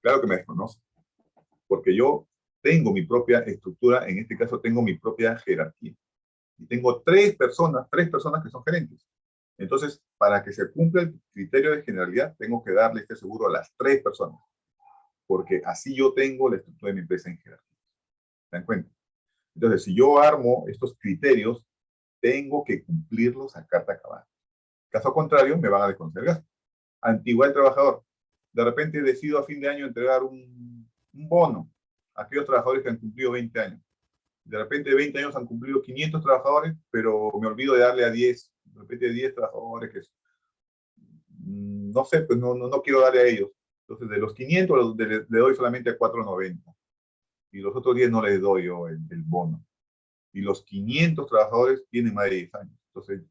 Claro que me desconocen, porque yo tengo mi propia estructura, en este caso tengo mi propia jerarquía. Y tengo 3 personas que son gerentes. Entonces, para que se cumpla el criterio de generalidad, tengo que darle este seguro a las 3 personas, porque así yo tengo la estructura de mi empresa en jerarquía. ¿Se dan cuenta? Entonces, si yo armo estos criterios, tengo que cumplirlos a carta cabal. Caso contrario, me van a desconocer gasto. Antigüedad del trabajador. De repente decido a fin de año entregar un bono a aquellos trabajadores que han cumplido 20 años. De repente 20 años han cumplido 500 trabajadores, pero me olvido de darle a 10, de repente 10 trabajadores que no sé, pues no quiero darle a ellos. Entonces, de los 500 le doy solamente a 490. Y los otros 10 no les doy yo el bono. Y los 500 trabajadores tienen más de 10 años. Entonces,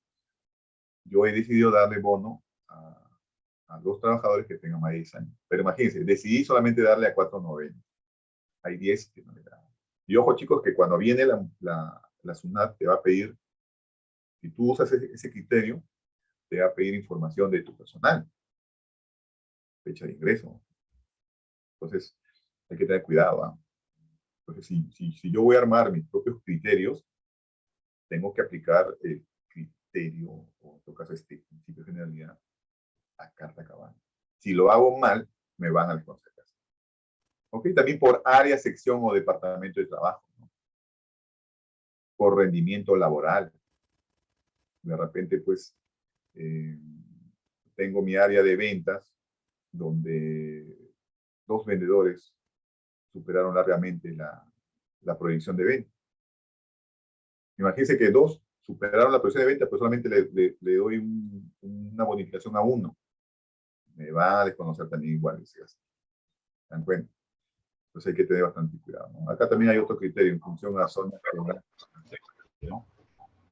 yo he decidido darle bono a los trabajadores que tengan más de 10 años. Pero imagínense, decidí solamente darle a 490. Hay 10 que no le dan. Y ojo, chicos, que cuando viene la SUNAT te va a pedir, si tú usas ese criterio, te va a pedir información de tu personal, fecha de ingreso. Entonces, hay que tener cuidado. ¿Ah? Entonces, si yo voy a armar mis propios criterios, tengo que aplicar el criterio, o en todo caso este principio de generalidad, a carta cabal. Si lo hago mal, me van a desconocer. ¿Ok? También por área, sección o departamento de trabajo. ¿No? Por rendimiento laboral. De repente, pues, tengo mi área de ventas, donde 2 vendedores superaron largamente la proyección de venta. Imagínense que 2 superaron la proyección de venta, pues solamente le doy una bonificación a 1. Me va a desconocer también igual ese gasto. ¿Se dan cuenta? Entonces hay que tener bastante cuidado. ¿No? Acá también hay otro criterio en función a la zona. ¿No?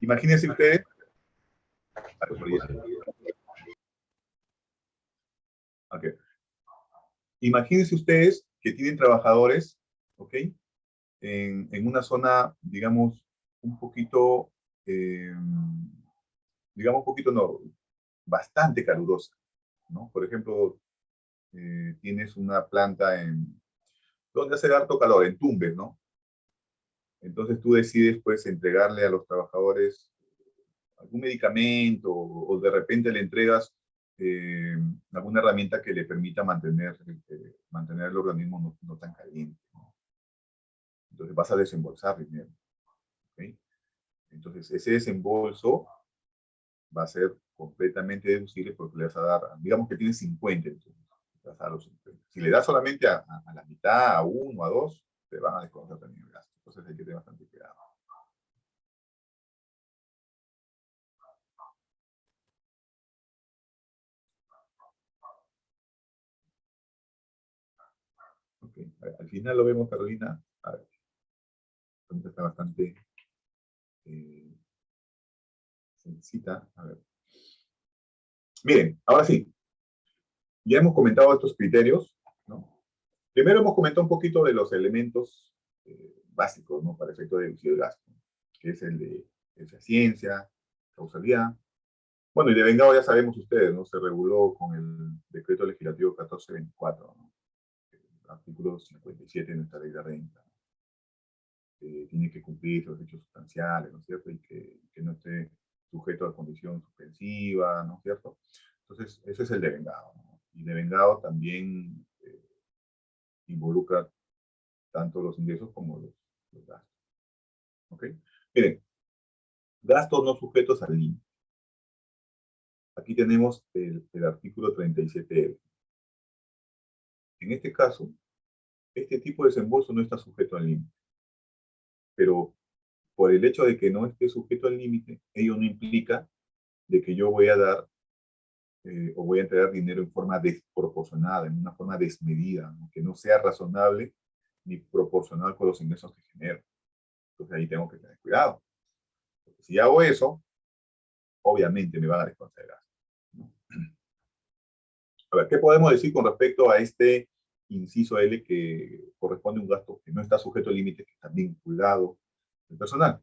Imagínense ustedes. Okay. Imagínense ustedes que tienen trabajadores, ¿ok? En una zona, digamos, un poquito, no, bastante calurosa, ¿no? Por ejemplo, tienes una planta donde hace harto calor, en Tumbes, ¿no? Entonces tú decides, pues, entregarle a los trabajadores algún medicamento o de repente le entregas alguna herramienta que le permita mantener el organismo no tan caliente, ¿no? Entonces vas a desembolsar dinero. ¿Okay? Entonces ese desembolso va a ser completamente deducible porque le vas a dar, digamos que tienes 50, entonces le vas a dar los 50. Si le das solamente a la mitad, a 1, a 2, te van a descontar también el gasto. Entonces hay que tener bastante cuidado. Okay. Al final lo vemos, Carolina. A ver, está bastante sencilla. A ver. Miren, ahora sí. Ya hemos comentado estos criterios, ¿no? Primero hemos comentado un poquito de los elementos básicos, ¿no? Para efecto de deducido de gasto, que es el de eficiencia, causalidad. Bueno, y de vengado ya sabemos ustedes, ¿no? Se reguló con el decreto legislativo 1424, ¿no? El artículo 57 de nuestra ley de renta. Tiene que cumplir los hechos sustanciales, ¿no es cierto? Y que no esté sujeto a condición suspensiva, ¿no es cierto? Entonces, ese es el devengado, ¿no? Y devengado también involucra tanto los ingresos como los gastos. ¿Ok? Miren, gastos no sujetos al límite. Aquí tenemos el artículo 37. En este caso, este tipo de desembolso no está sujeto al límite. Pero por el hecho de que no esté sujeto al límite, ello no implica de que yo voy a dar o voy a entregar dinero en forma desproporcionada, en una forma desmedida, ¿no? Que no sea razonable ni proporcional con los ingresos que genero. Entonces ahí tengo que tener cuidado. Porque si hago eso, obviamente me van a desconsiderar. ¿No? A ver, ¿qué podemos decir con respecto a este inciso L que corresponde a un gasto que no está sujeto al límite, que está vinculado al personal?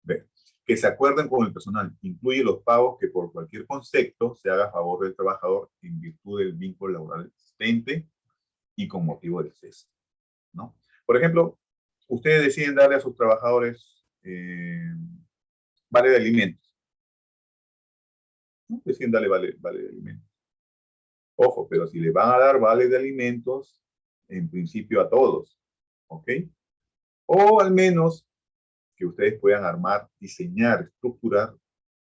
Ve, que se acuerden con el personal. Incluye los pagos que por cualquier concepto se haga a favor del trabajador en virtud del vínculo laboral existente y con motivo del cese, ¿no? Por ejemplo, ustedes deciden darle a sus trabajadores vale de alimentos. ¿no? Deciden darle vale de alimentos. Ojo, pero si le van a dar vale de alimentos, en principio a todos, ¿ok? O al menos que ustedes puedan armar, diseñar, estructurar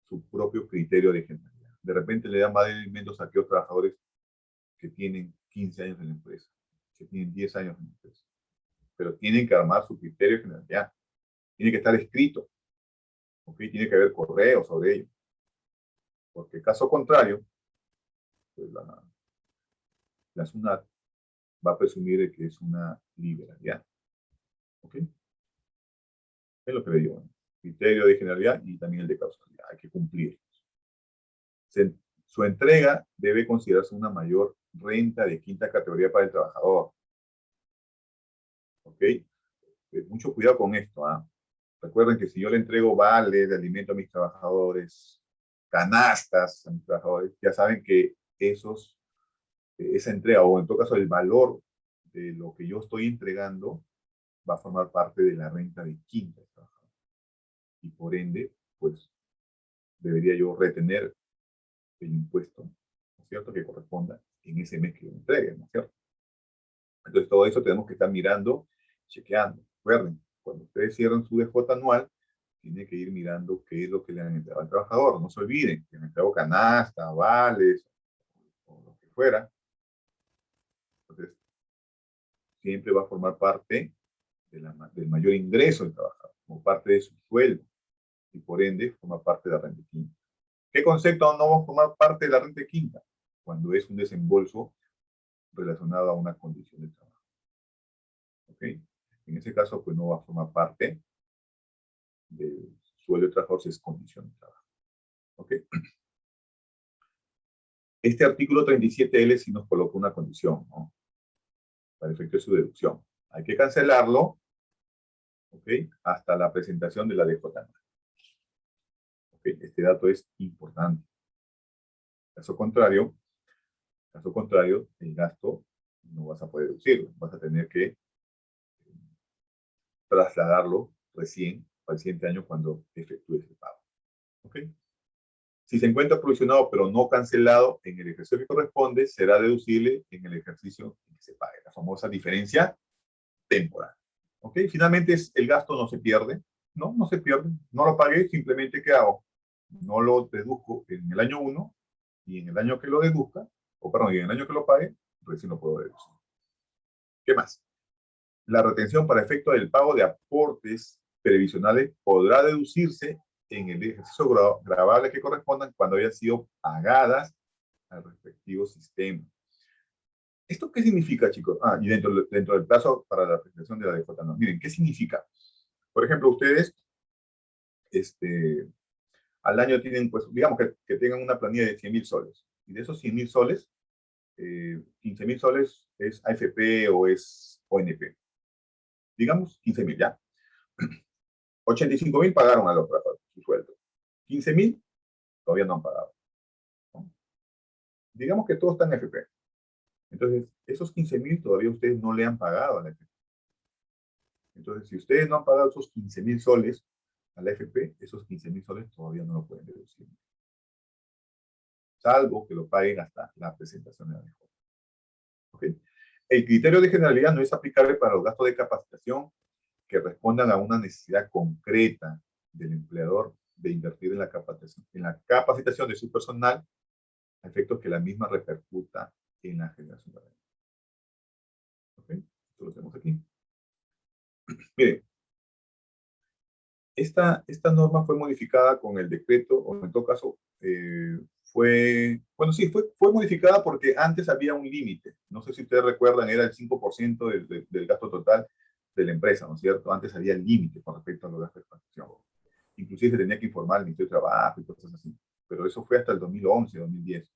su propio criterio de generalidad. De repente le dan vale de alimentos a aquellos trabajadores que tienen 15 años en la empresa, que tienen 10 años en la empresa. Pero tienen que armar su criterio de generalidad. Tiene que estar escrito, ¿ok? Tiene que haber correo sobre ello. Porque caso contrario, pues la SUNAT va a presumir de que es una liberalidad. ¿Ok? Es lo que le digo. ¿No? Criterio de generalidad y también el de causalidad. Hay que cumplir. Su entrega debe considerarse una mayor renta de quinta categoría para el trabajador. ¿Ok? Mucho cuidado con esto. ¿Ah? Recuerden que si yo le entrego vales de alimento a mis trabajadores, canastas a mis trabajadores, ya saben que esa entrega, o en todo caso el valor de lo que yo estoy entregando, va a formar parte de la renta de quinta del trabajador. Y por ende, pues, debería yo retener el impuesto, ¿no es cierto?, que corresponda en ese mes que lo entregue, ¿no es cierto? Entonces, todo eso tenemos que estar mirando, chequeando. Recuerden, cuando ustedes cierran su DJ anual, tienen que ir mirando qué es lo que le han entregado al trabajador. No se olviden, que han entregado canasta, vales, o lo que fuera. Entonces, siempre va a formar parte del mayor ingreso del trabajador, como parte de su sueldo, y por ende forma parte de la renta quinta. ¿Qué concepto no va a formar parte de la renta quinta? Cuando es un desembolso relacionado a una condición de trabajo. ¿Ok? En ese caso, pues no va a formar parte del sueldo de trabajador si es condición de trabajo. ¿Ok? Este artículo 37L sí nos coloca una condición, ¿no? Para efecto de su deducción. Hay que cancelarlo, ¿ok? Hasta la presentación de la DJ. ¿Ok? Este dato es importante. Caso contrario, el gasto no vas a poder deducirlo. Vas a tener que trasladarlo recién al siguiente año cuando efectúes el pago. ¿Ok? Si se encuentra provisionado pero no cancelado en el ejercicio que corresponde, será deducible en el ejercicio en que se pague. La famosa diferencia temporal. ¿Ok? Finalmente el gasto no se pierde. No se pierde. No lo pagué, simplemente ¿qué hago? No lo deduzco en el año 1 y en el año que lo deduzca, y en el año que lo pague, recién lo puedo deducir. ¿Qué más? La retención para efecto del pago de aportes previsionales podrá deducirse en el ejercicio gravable que correspondan cuando hayan sido pagadas al respectivo sistema. ¿Esto qué significa, chicos? Y dentro del plazo para la presentación de la DJ. No. Miren, ¿qué significa? Por ejemplo, ustedes al año tienen, pues, digamos que tengan una planilla de 100.000 soles. Y de esos 100.000 soles, 15.000 soles es AFP o es ONP. Digamos 15.000, ¿ya? 85.000 pagaron a los trabajadores su sueldo. 15.000 todavía no han pagado. ¿No? Digamos que todos están en FP. Entonces, esos 15.000 todavía ustedes no le han pagado a la FP. Entonces, si ustedes no han pagado esos 15.000 soles a la FP, esos 15.000 soles todavía no lo pueden deducir. Salvo que lo paguen hasta la presentación de la mejora. ¿Ok? El criterio de generalidad no es aplicable para los gastos de capacitación que respondan a una necesidad concreta del empleador de invertir en la capacitación de su personal a efectos que la misma repercuta en la generación de renta. ¿Ok? Esto lo tenemos aquí. Miren, esta norma fue modificada con el decreto, o en todo caso, fue modificada porque antes había un límite. No sé si ustedes recuerdan, era el 5% del gasto total de la empresa, ¿no es cierto? Antes había el límite con respecto a los gastos de expansión. Inclusive se tenía que informar al Ministerio de Trabajo y cosas así. Pero eso fue hasta el 2011, 2010.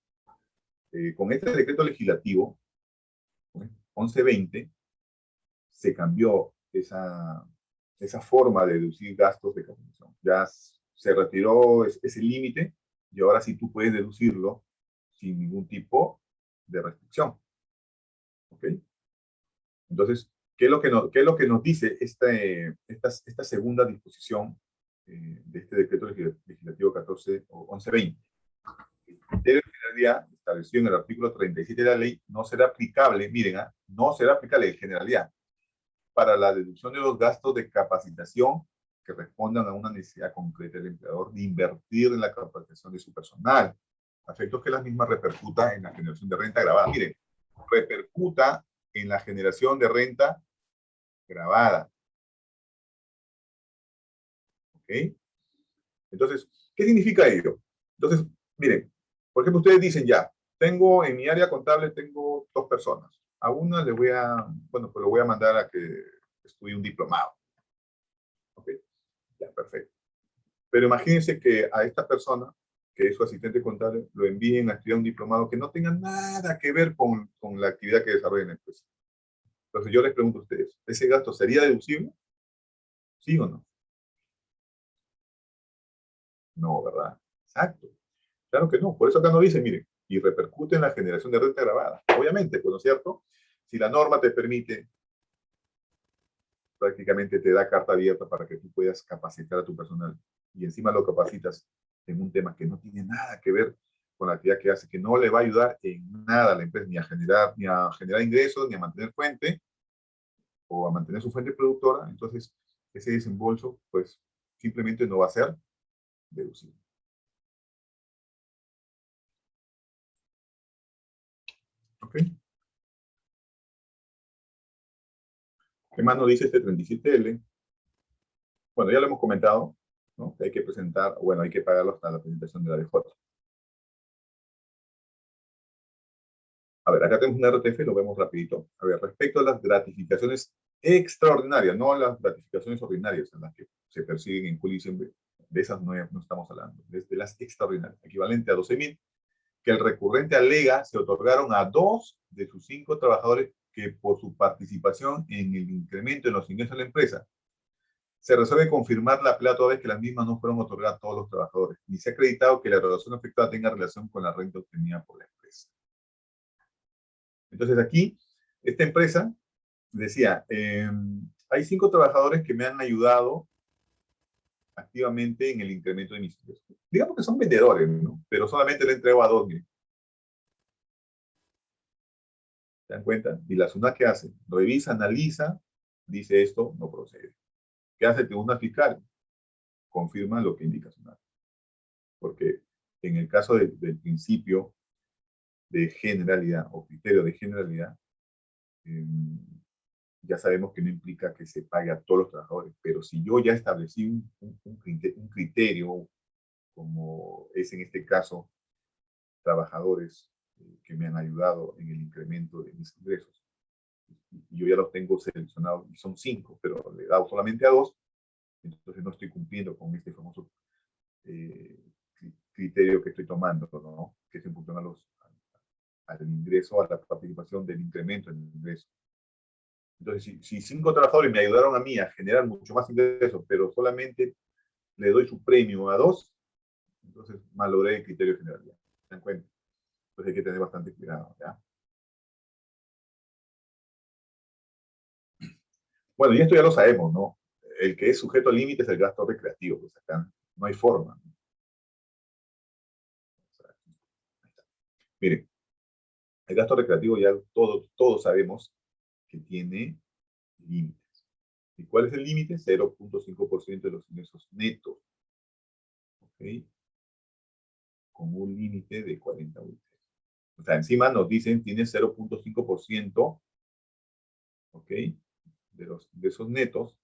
Con este decreto legislativo, 1120, se cambió esa forma de deducir gastos de capacitación. Ya se retiró ese límite y ahora sí tú puedes deducirlo sin ningún tipo de restricción. ¿Ok? Entonces, ¿qué es lo que nos dice esta segunda disposición de este decreto legislativo 1120? El criterio de generalidad establecido en el artículo 37 de la ley no será aplicable, miren, no será aplicable en generalidad para la deducción de los gastos de capacitación que respondan a una necesidad concreta del empleador de invertir en la capacitación de su personal, a efectos que las mismas repercuta en la generación de renta grabada. Miren, repercuta en la generación de renta grabada. ¿Ok? Entonces, ¿qué significa ello? Entonces, miren, por ejemplo, ustedes dicen ya, tengo en mi área contable, tengo 2 personas. A una le voy a, bueno, pues lo voy a mandar a que estudie un diplomado. ¿Ok? Ya, perfecto. Pero imagínense que a esta persona, que es su asistente contable, lo envíen a estudiar un diplomado que no tenga nada que ver con la actividad que desarrolla en la empresa. Entonces yo les pregunto a ustedes, ¿ese gasto sería deducible? ¿Sí o no? No, ¿verdad? Exacto. Claro que no. Por eso acá no dice, miren, y repercute en la generación de renta grabada. Obviamente, pues, ¿no es cierto? Si la norma te permite, prácticamente te da carta abierta para que tú puedas capacitar a tu personal y encima lo capacitas en un tema que no tiene nada que ver con la actividad que hace, que no le va a ayudar en nada a la empresa, ni a generar ingresos, ni a mantener fuente, o a mantener su fuente productora, entonces ese desembolso, pues, simplemente no va a ser deducible. ¿Ok? ¿Qué más nos dice este 37L? Bueno, ya lo hemos comentado, ¿no? Que hay que presentar, bueno, hay que pagarlo hasta la presentación de la DJ. A ver, acá tenemos un RTF, lo vemos rapidito. A ver, respecto a las gratificaciones extraordinarias, no las gratificaciones ordinarias en las que se persiguen en julio y diciembre, de esas no estamos hablando, de las extraordinarias, equivalente a 12.000, que el recurrente alega se otorgaron a 2 de sus 5 trabajadores que por su participación en el incremento en los ingresos de la empresa, se resuelve confirmar la plata toda vez que las mismas no fueron otorgadas a todos los trabajadores, ni se ha acreditado que la evaluación afectada tenga relación con la renta obtenida por la empresa. Entonces aquí, esta empresa decía, hay 5 trabajadores que me han ayudado activamente en el incremento de mis ingresos. Digamos que son vendedores, ¿no? Pero solamente le entrego a 2. ¿Se dan cuenta? Y la SUNAT, ¿qué hace? Revisa, analiza, dice esto, no procede. ¿Qué hace el tribunal fiscal? Confirma lo que indica SUNAT. Porque en el caso del principio de generalidad o criterio de generalidad, ya sabemos que no implica que se pague a todos los trabajadores, pero si yo ya establecí un criterio, como es en este caso, trabajadores que me han ayudado en el incremento de mis ingresos, y yo ya los tengo seleccionados, y son 5, pero le he dado solamente a 2, entonces no estoy cumpliendo con este famoso criterio que estoy tomando, ¿no? Que es en función al ingreso, a la participación del incremento en el ingreso. Entonces, si 5 trabajadores me ayudaron a mí a generar mucho más ingresos, pero solamente le doy su premio a 2, entonces malogré el criterio general. ¿Se dan cuenta? Entonces hay que tener bastante cuidado, ¿ya? Bueno, y esto ya lo sabemos, ¿no? El que es sujeto al límite es el gasto recreativo, pues acá no hay forma, ¿no? O sea, miren, el gasto recreativo ya todos sabemos que tiene límites. ¿Y cuál es el límite? 0.5% de los ingresos netos. ¿Ok? Con un límite de 40 útiles. O sea, encima nos dicen tiene 0.5%, ¿ok? De esos netos,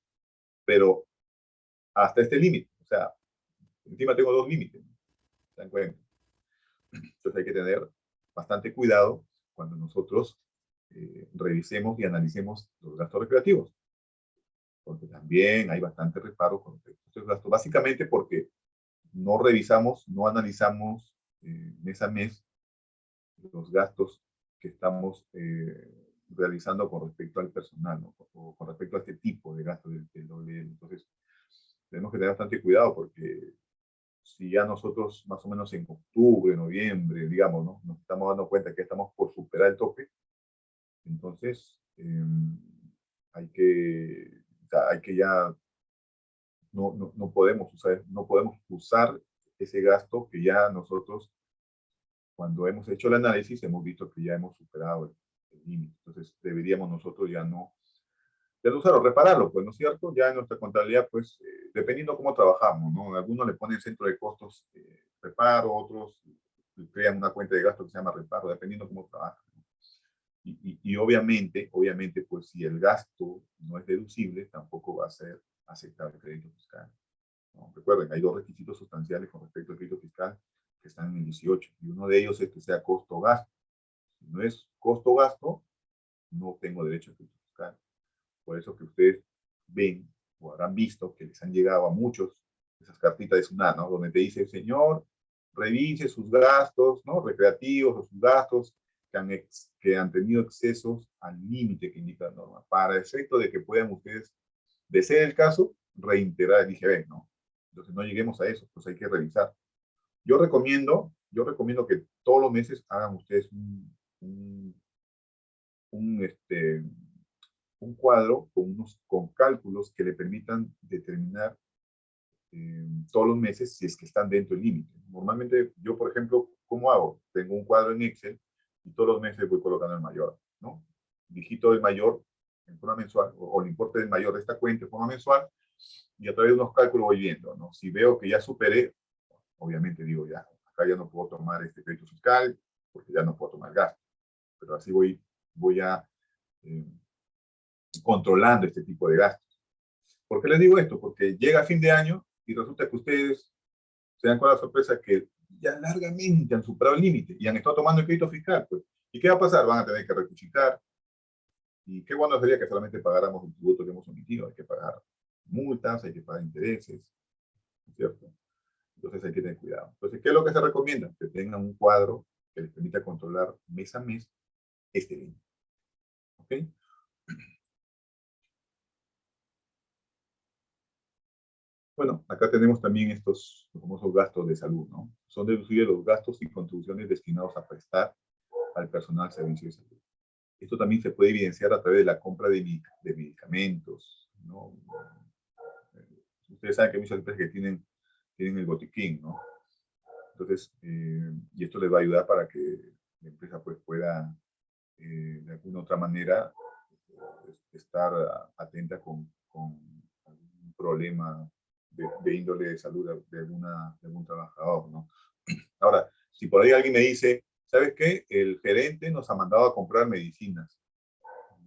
pero hasta este límite. O sea, encima tengo 2 límites. ¿Se dan cuenta? Entonces hay que tener bastante cuidado cuando nosotros revisemos y analicemos los gastos recreativos. Porque también hay bastante reparo con estos gastos. Básicamente porque no revisamos, no analizamos mes a mes los gastos que estamos realizando con respecto al personal, ¿no? O con respecto a este tipo de gastos del WL. Entonces, tenemos que tener bastante cuidado porque si ya nosotros más o menos en octubre, noviembre, digamos, ¿no? Nos estamos dando cuenta que estamos por superar el tope, entonces hay que ya, no podemos usar ese gasto que ya nosotros cuando hemos hecho el análisis, hemos visto que ya hemos superado el límite. Entonces, deberíamos nosotros ya no usarlo, repararlo, pues, ¿no es cierto? Ya en nuestra contabilidad, pues, dependiendo cómo trabajamos, ¿no? Algunos le ponen centro de costos reparo, otros crean una cuenta de gasto que se llama reparo, dependiendo cómo trabajan, ¿no? Y obviamente, pues, si el gasto no es deducible, tampoco va a ser aceptable el crédito fiscal, ¿no? Recuerden, hay dos requisitos sustanciales con respecto al crédito fiscal que están en el 18, y uno de ellos es que sea costo-gasto. Si no es costo-gasto, no tengo derecho a crédito fiscal. Por eso que ustedes ven o habrán visto que les han llegado a muchos esas cartitas de SUNAT, ¿no? Donde te dice, señor, revise sus gastos, ¿no? Recreativos o sus gastos que han tenido excesos al límite que indica la norma, para efecto de que puedan ustedes, de ser el caso, reintegrar el IGB, ¿no? Entonces no lleguemos a eso, pues hay que revisar. Yo recomiendo que todos los meses hagan ustedes un cuadro con cálculos que le permitan determinar todos los meses si es que están dentro del límite. Normalmente yo, por ejemplo, ¿cómo hago? Tengo un cuadro en Excel y todos los meses voy colocando el mayor, ¿no? Digito el mayor en forma mensual, o el importe del mayor de esta cuenta en forma mensual, y a través de unos cálculos voy viendo, ¿no? Si veo que ya superé, obviamente digo, ya, acá ya no puedo tomar este crédito fiscal, porque ya no puedo tomar gasto, pero así voy a controlando este tipo de gastos. ¿Por qué les digo esto? Porque llega fin de año y resulta que ustedes se dan con la sorpresa que ya largamente han superado el límite y han estado tomando el crédito fiscal. Pues. ¿Y qué va a pasar? Van a tener que rectificar. Y qué bueno sería que solamente pagáramos el tributo que hemos omitido. Hay que pagar multas, hay que pagar intereses, ¿cierto? Entonces hay que tener cuidado. Entonces, ¿qué es lo que se recomienda? Que tengan un cuadro que les permita controlar mes a mes este límite. ¿Ok? Bueno, acá tenemos también estos famosos gastos de salud, ¿no? Son deducibles los gastos y contribuciones destinados a prestar al personal servicio de salud. Esto también se puede evidenciar a través de la compra de medicamentos, ¿no? Ustedes saben que hay muchas empresas que tienen el botiquín, ¿no? Entonces, y esto les va a ayudar para que la empresa pues, pueda, de alguna otra manera, estar atenta con algún problema de índole de salud de algún trabajador, ¿no? Ahora, si por ahí alguien me dice, ¿sabes qué? El gerente nos ha mandado a comprar medicinas,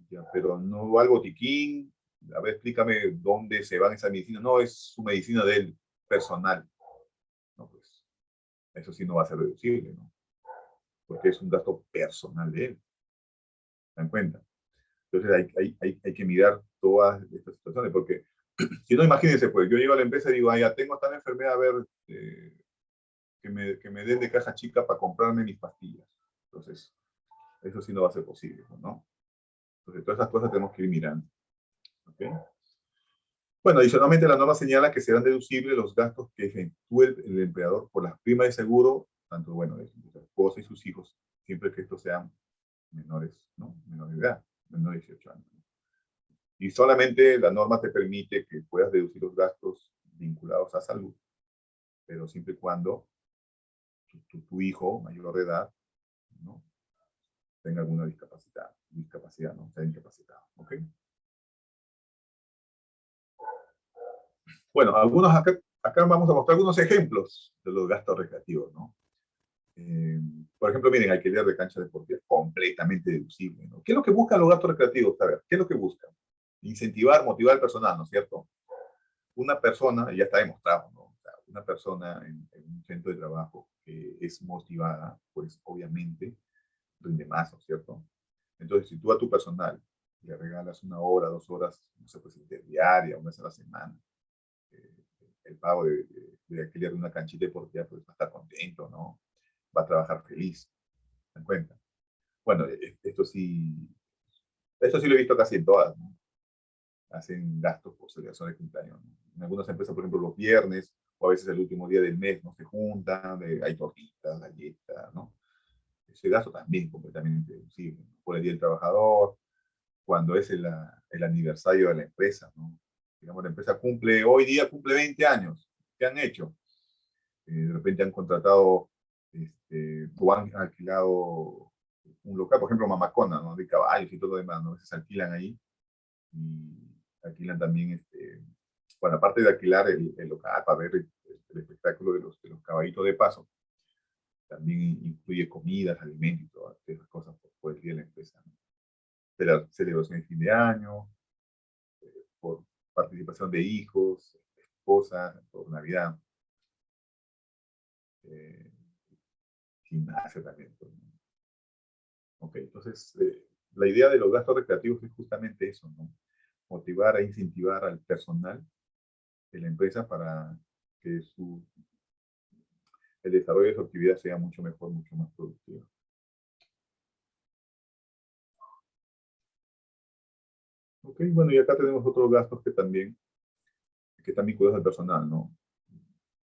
ya, pero no va al botiquín, a ver, explícame dónde se van esas medicinas. No, es su medicina del personal. No, pues, eso sí no va a ser deducible, ¿no? Porque es un gasto personal de él. ¿Se dan cuenta? Entonces hay que mirar todas estas situaciones, porque si no, imagínense, pues yo llego a la empresa y digo, ah, ya tengo tal enfermedad, a ver, que me den de caja chica para comprarme mis pastillas. Entonces, eso sí no va a ser posible, ¿no? Entonces, todas esas cosas tenemos que ir mirando. ¿Okay? Bueno, adicionalmente la norma señala que serán deducibles los gastos que efectúe el empleador por las primas de seguro, tanto, bueno, de su esposa y sus hijos, siempre que estos sean menores, ¿no? Menores de edad, menores de 18 años. Y solamente la norma te permite que puedas deducir los gastos vinculados a salud, pero siempre y cuando tu hijo mayor de edad, ¿no? Tenga alguna discapacidad, ¿no? Sea incapacitado, ¿ok? Bueno, acá vamos a mostrar algunos ejemplos de los gastos recreativos, ¿no? Por ejemplo, miren, alquiler de cancha deportiva, completamente deducible, ¿no? ¿Qué es lo que buscan los gastos recreativos? A ver, ¿qué es lo que buscan? Incentivar, motivar al personal, ¿no es cierto? Una persona, ya está demostrado, ¿no? O sea, una persona en un centro de trabajo que es motivada, pues obviamente rinde más, ¿no es cierto? Entonces, si tú a tu personal le regalas 1 hora, 2 horas, no sé, pues diaria, 1 vez a la semana, el pago de alquiler de una canchita deportiva, pues va a estar contento, ¿no? Va a trabajar feliz, ¿se dan cuenta? Bueno, esto sí lo he visto casi en todas, ¿no? Hacen gastos por celebración de cumpleaños, ¿no? En algunas empresas, por ejemplo, los viernes o a veces el último día del mes, ¿no? Se juntan, hay tortitas, galletas, ¿no? Ese gasto también completamente deducible, ¿no? Por el Día del Trabajador, cuando es el aniversario de la empresa, ¿no? Digamos, la empresa hoy día cumple 20 años. ¿Qué han hecho? De repente han contratado o han alquilado un local, por ejemplo, Mamacona, ¿no? De caballos y todo lo demás, ¿no? A veces alquilan ahí y alquilan también, bueno, aparte de alquilar el local para ver el espectáculo de los caballitos de paso, también incluye comidas, alimentos y todas esas cosas por el día de la empresa, ¿no? De la celebración de fin de año, por participación de hijos, esposas, por Navidad, gimnasia también. Pues, ¿no? Ok, entonces la idea de los gastos recreativos es justamente eso, ¿no? Motivar e incentivar al personal de la empresa para que el desarrollo de su actividad sea mucho mejor, mucho más productivo. Ok, bueno, y acá tenemos otros gastos que también cuidan al personal, ¿no?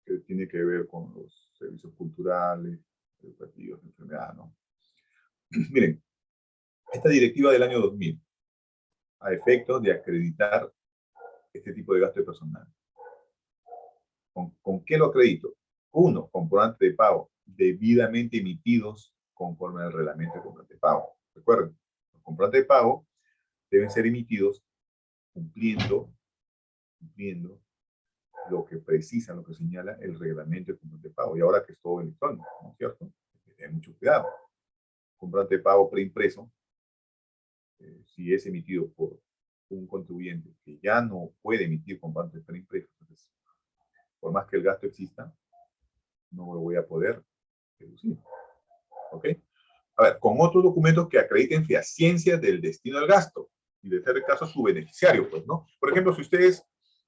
Que tiene que ver con los servicios culturales, educativos, enfermedad, ¿no? Miren, esta directiva del año 2000, a efectos de acreditar este tipo de gasto de personal. ¿Con qué lo acredito? Uno, comprobantes de pago debidamente emitidos conforme al reglamento de comprobantes de pago. Recuerden, los comprobantes de pago deben ser emitidos cumpliendo lo que precisa, lo que señala el reglamento de comprobante de pago. Y ahora que es todo electrónico, ¿no es cierto? Hay que tener mucho cuidado. Comprobante de pago preimpreso, si es emitido por un contribuyente que ya no puede emitir comprantes preimpresos, entonces, por más que el gasto exista, no lo voy a poder deducir. ¿Ok? A ver, con otros documentos que acrediten fehacientemente del destino del gasto y de ser el caso su beneficiario, pues, ¿no? Por ejemplo, si ustedes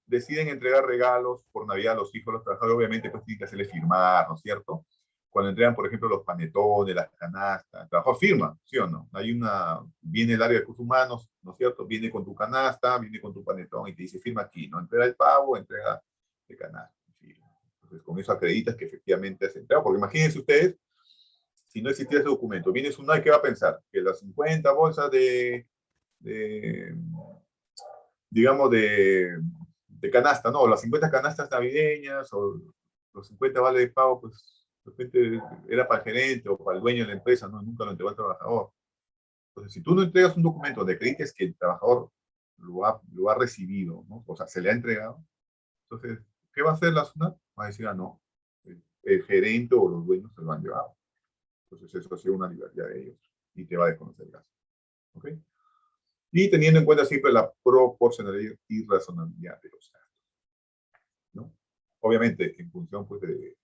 deciden entregar regalos por Navidad a los hijos de los trabajadores, obviamente pues tienen que hacerles firmar, ¿no es cierto? Cuando entregan, por ejemplo, los panetones, las canastas, el trabajador firma, ¿sí o no? Viene el área de recursos humanos, ¿no es cierto? Viene con tu canasta, viene con tu panetón y te dice, firma aquí, ¿no? Entrega el pago, entrega de canasta. Firma. Entonces, con eso acreditas que efectivamente has entregado, porque imagínense ustedes, si no existiera ese documento, viene Sunay, ¿qué va a pensar? Que las 50 bolsas digamos, de canasta, ¿no? Las 50 canastas navideñas o los 50 vales de pago, pues de repente era para el gerente o para el dueño de la empresa, ¿no? Nunca lo entregó al trabajador. Entonces, si tú no entregas un documento donde acredites que el trabajador lo ha recibido, ¿no? O sea, se le ha entregado, entonces, ¿qué va a hacer la SUNAT? Va a decir, ah, no, el gerente o los dueños se lo han llevado. Entonces, eso ha sido una libertad de ellos y te va a desconocer el gasto. ¿Ok? Y teniendo en cuenta siempre la proporcionalidad y razonabilidad de los gastos, ¿no? Obviamente, en función pues, del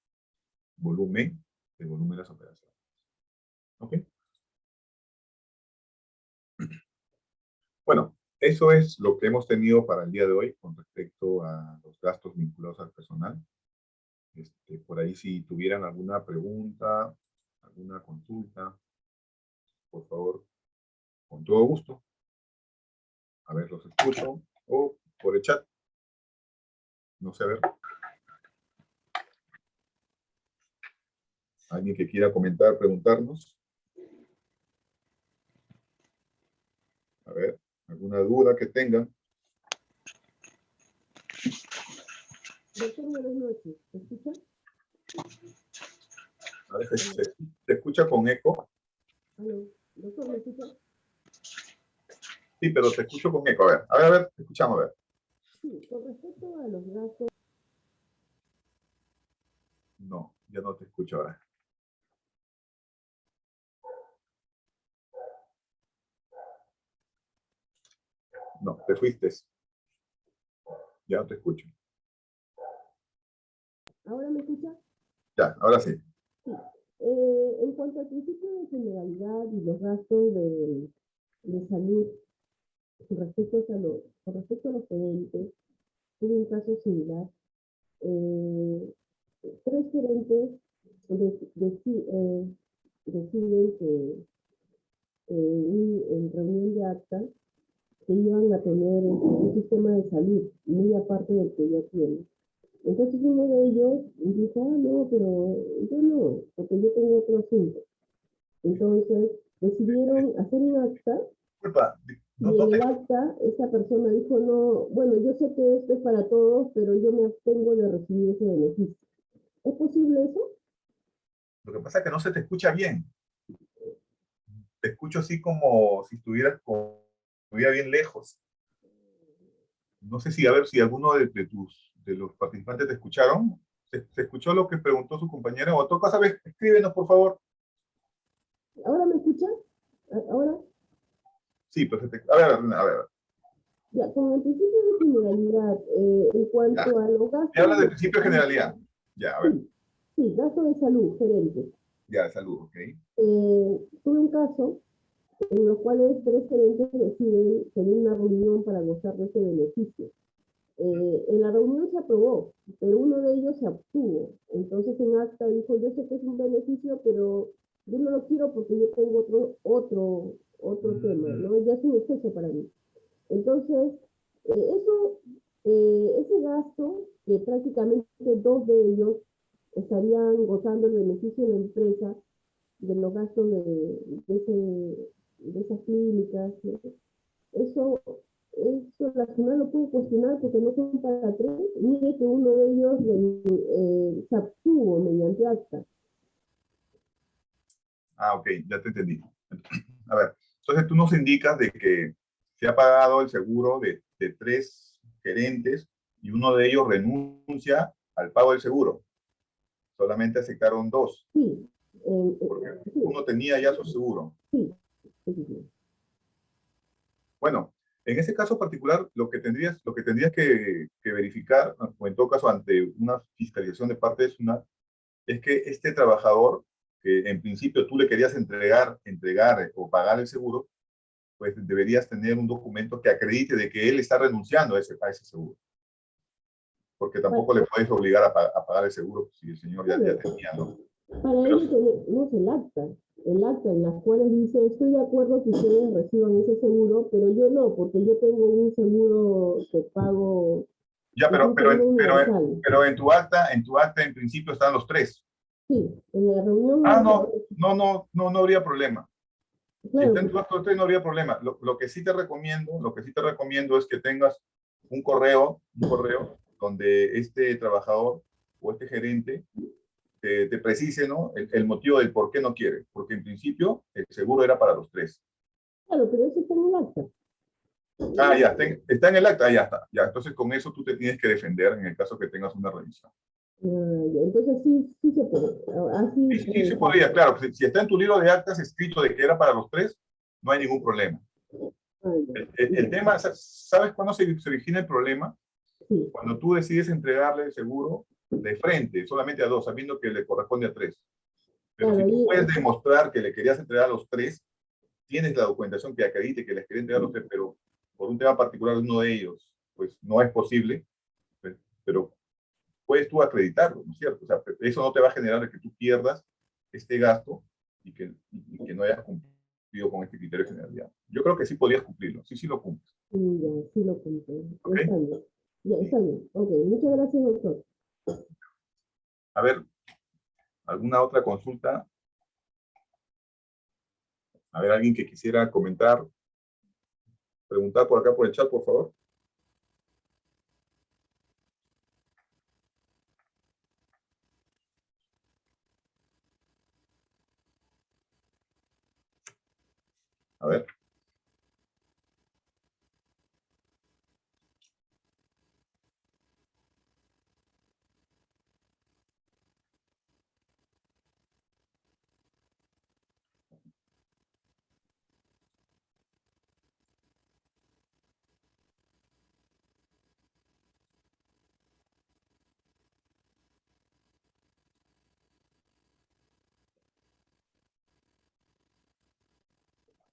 volumen de las operaciones. ¿Ok? Bueno, eso es lo que hemos tenido para el día de hoy con respecto a los gastos vinculados al personal. Por ahí, si tuvieran alguna pregunta, alguna consulta, por favor, con todo gusto. A ver, los escucho. O por el chat. No sé, a ver. ¿Alguien que quiera comentar, preguntarnos? A ver, ¿alguna duda que tengan? Doctor, buenas noches. ¿Me escucha? A ver, ¿se escucha con eco? Aló, doctor, ¿me escucha? Sí, pero te escucho con eco. A ver, te escuchamos, a ver. Sí, con respecto a los gastos. No, ya no te escucho ahora. No, te fuiste. Ya no te escucho. ¿Ahora me escucha? Ya, ahora sí. Sí. En cuanto al principio de generalidad y los gastos de salud, con respecto a los gerentes, tuve un caso similar. Tres gerentes deciden que en reunión de acta que iban a tener un sistema de salud muy aparte del que ya tienen. Entonces uno de ellos dijo, ah, no, pero yo no, porque yo tengo otro asunto. Entonces decidieron hacer un acta. Disculpa, Y en el acta esa persona dijo, no, bueno, yo sé que esto es para todos, pero yo me abstengo de recibir ese beneficio. ¿Es posible eso? Lo que pasa es que no se te escucha bien. Te escucho así como si estuviera bien lejos. No sé si, a ver si alguno de los participantes te escucharon. ¿Se escuchó lo que preguntó su compañera? O toca, ¿sabes? Escríbenos, por favor. ¿Ahora me escuchan? ¿Ahora? Sí, perfecto. A ver. Ya, con el principio de generalidad, en Ya. cuanto a los Me habla gastos del principio de generalidad. Ya, a ver. sí, sí, gasto de salud, gerente. Ya, salud, ok. Tuve un caso en los cuales tres gerentes deciden tener una reunión para gozar de ese beneficio. En la reunión se aprobó, pero uno de ellos se abstuvo. Entonces en acta dijo, yo sé que es un beneficio, pero yo no lo quiero porque yo tengo otro tema, ¿no? Ya es un exceso para mí. Entonces, ese gasto, que prácticamente dos de ellos estarían gozando el beneficio de la empresa, de los gastos de esas clínicas, ¿no? Eso, eso la ciudad lo puede cuestionar porque no son para tres. Mire que uno de ellos se abstuvo mediante acta. Ah, ok, ya te entendí. A ver, entonces tú nos indicas de que se ha pagado el seguro de tres gerentes y uno de ellos renuncia al pago del seguro. Solamente aceptaron dos, Sí, porque sí, uno tenía ya su seguro. sí, sí, sí. Bueno, en ese caso particular, lo que tendrías que verificar, o en todo caso ante una fiscalización de parte de SUNAT, es que este trabajador, que en principio tú le querías entregar o pagar el seguro, pues deberías tener un documento que acredite de que él está renunciando a ese seguro. Porque tampoco le puedes obligar a pagar el seguro si el señor ya tenía, ¿no? Para Pero, ello tenemos el acta en las cuales dice, estoy de acuerdo que ustedes reciban ese seguro, pero yo no, porque yo tengo un seguro que pago, ya, que es pero, un pero, seguro en- pero, universal. pero en tu acta en principio están los tres. Sí, en la reunión Ah, no se... no habría problema. Si está Claro, en tu acto de fe, no habría problema. Lo que sí te recomiendo es que tengas un correo donde este trabajador o este gerente te precise, ¿no? El motivo del por qué no quiere. Porque en principio el seguro era para los tres. claro, pero eso está en el acta. Ah, ya, está en el acta, ya está. Ya, entonces con eso tú te tienes que defender en el caso que tengas una revisión. Ya, entonces sí, sí se puede. Sí, Así sí, sí, puede sí ser. podría, claro. Si está en tu libro de actas escrito de que era para los tres, no hay ningún problema. Ah, El ya, tema, ¿sabes cuándo se origina el problema? sí, Cuando tú decides entregarle el seguro de frente, solamente a dos, sabiendo que le corresponde a tres. Pero claro, si tú ahí, puedes demostrar que le querías entregar a los tres, tienes la documentación que acredite que les querías entregar a los tres, pero por un tema particular de uno de ellos, pues no es posible, pues, pero puedes tú acreditarlo, ¿no es cierto? O sea, eso no te va a generar que tú pierdas este gasto y que no hayas cumplido con este criterio de generalidad. Yo creo que sí podrías cumplirlo, sí lo cumples. ya, sí lo conté. ¿Ok? Está bien. Ya, Sí. está bien. Ok, muchas gracias, doctor. A ver, ¿alguna otra consulta? A ver, alguien que quisiera comentar, preguntar por acá por el chat, por favor. A ver.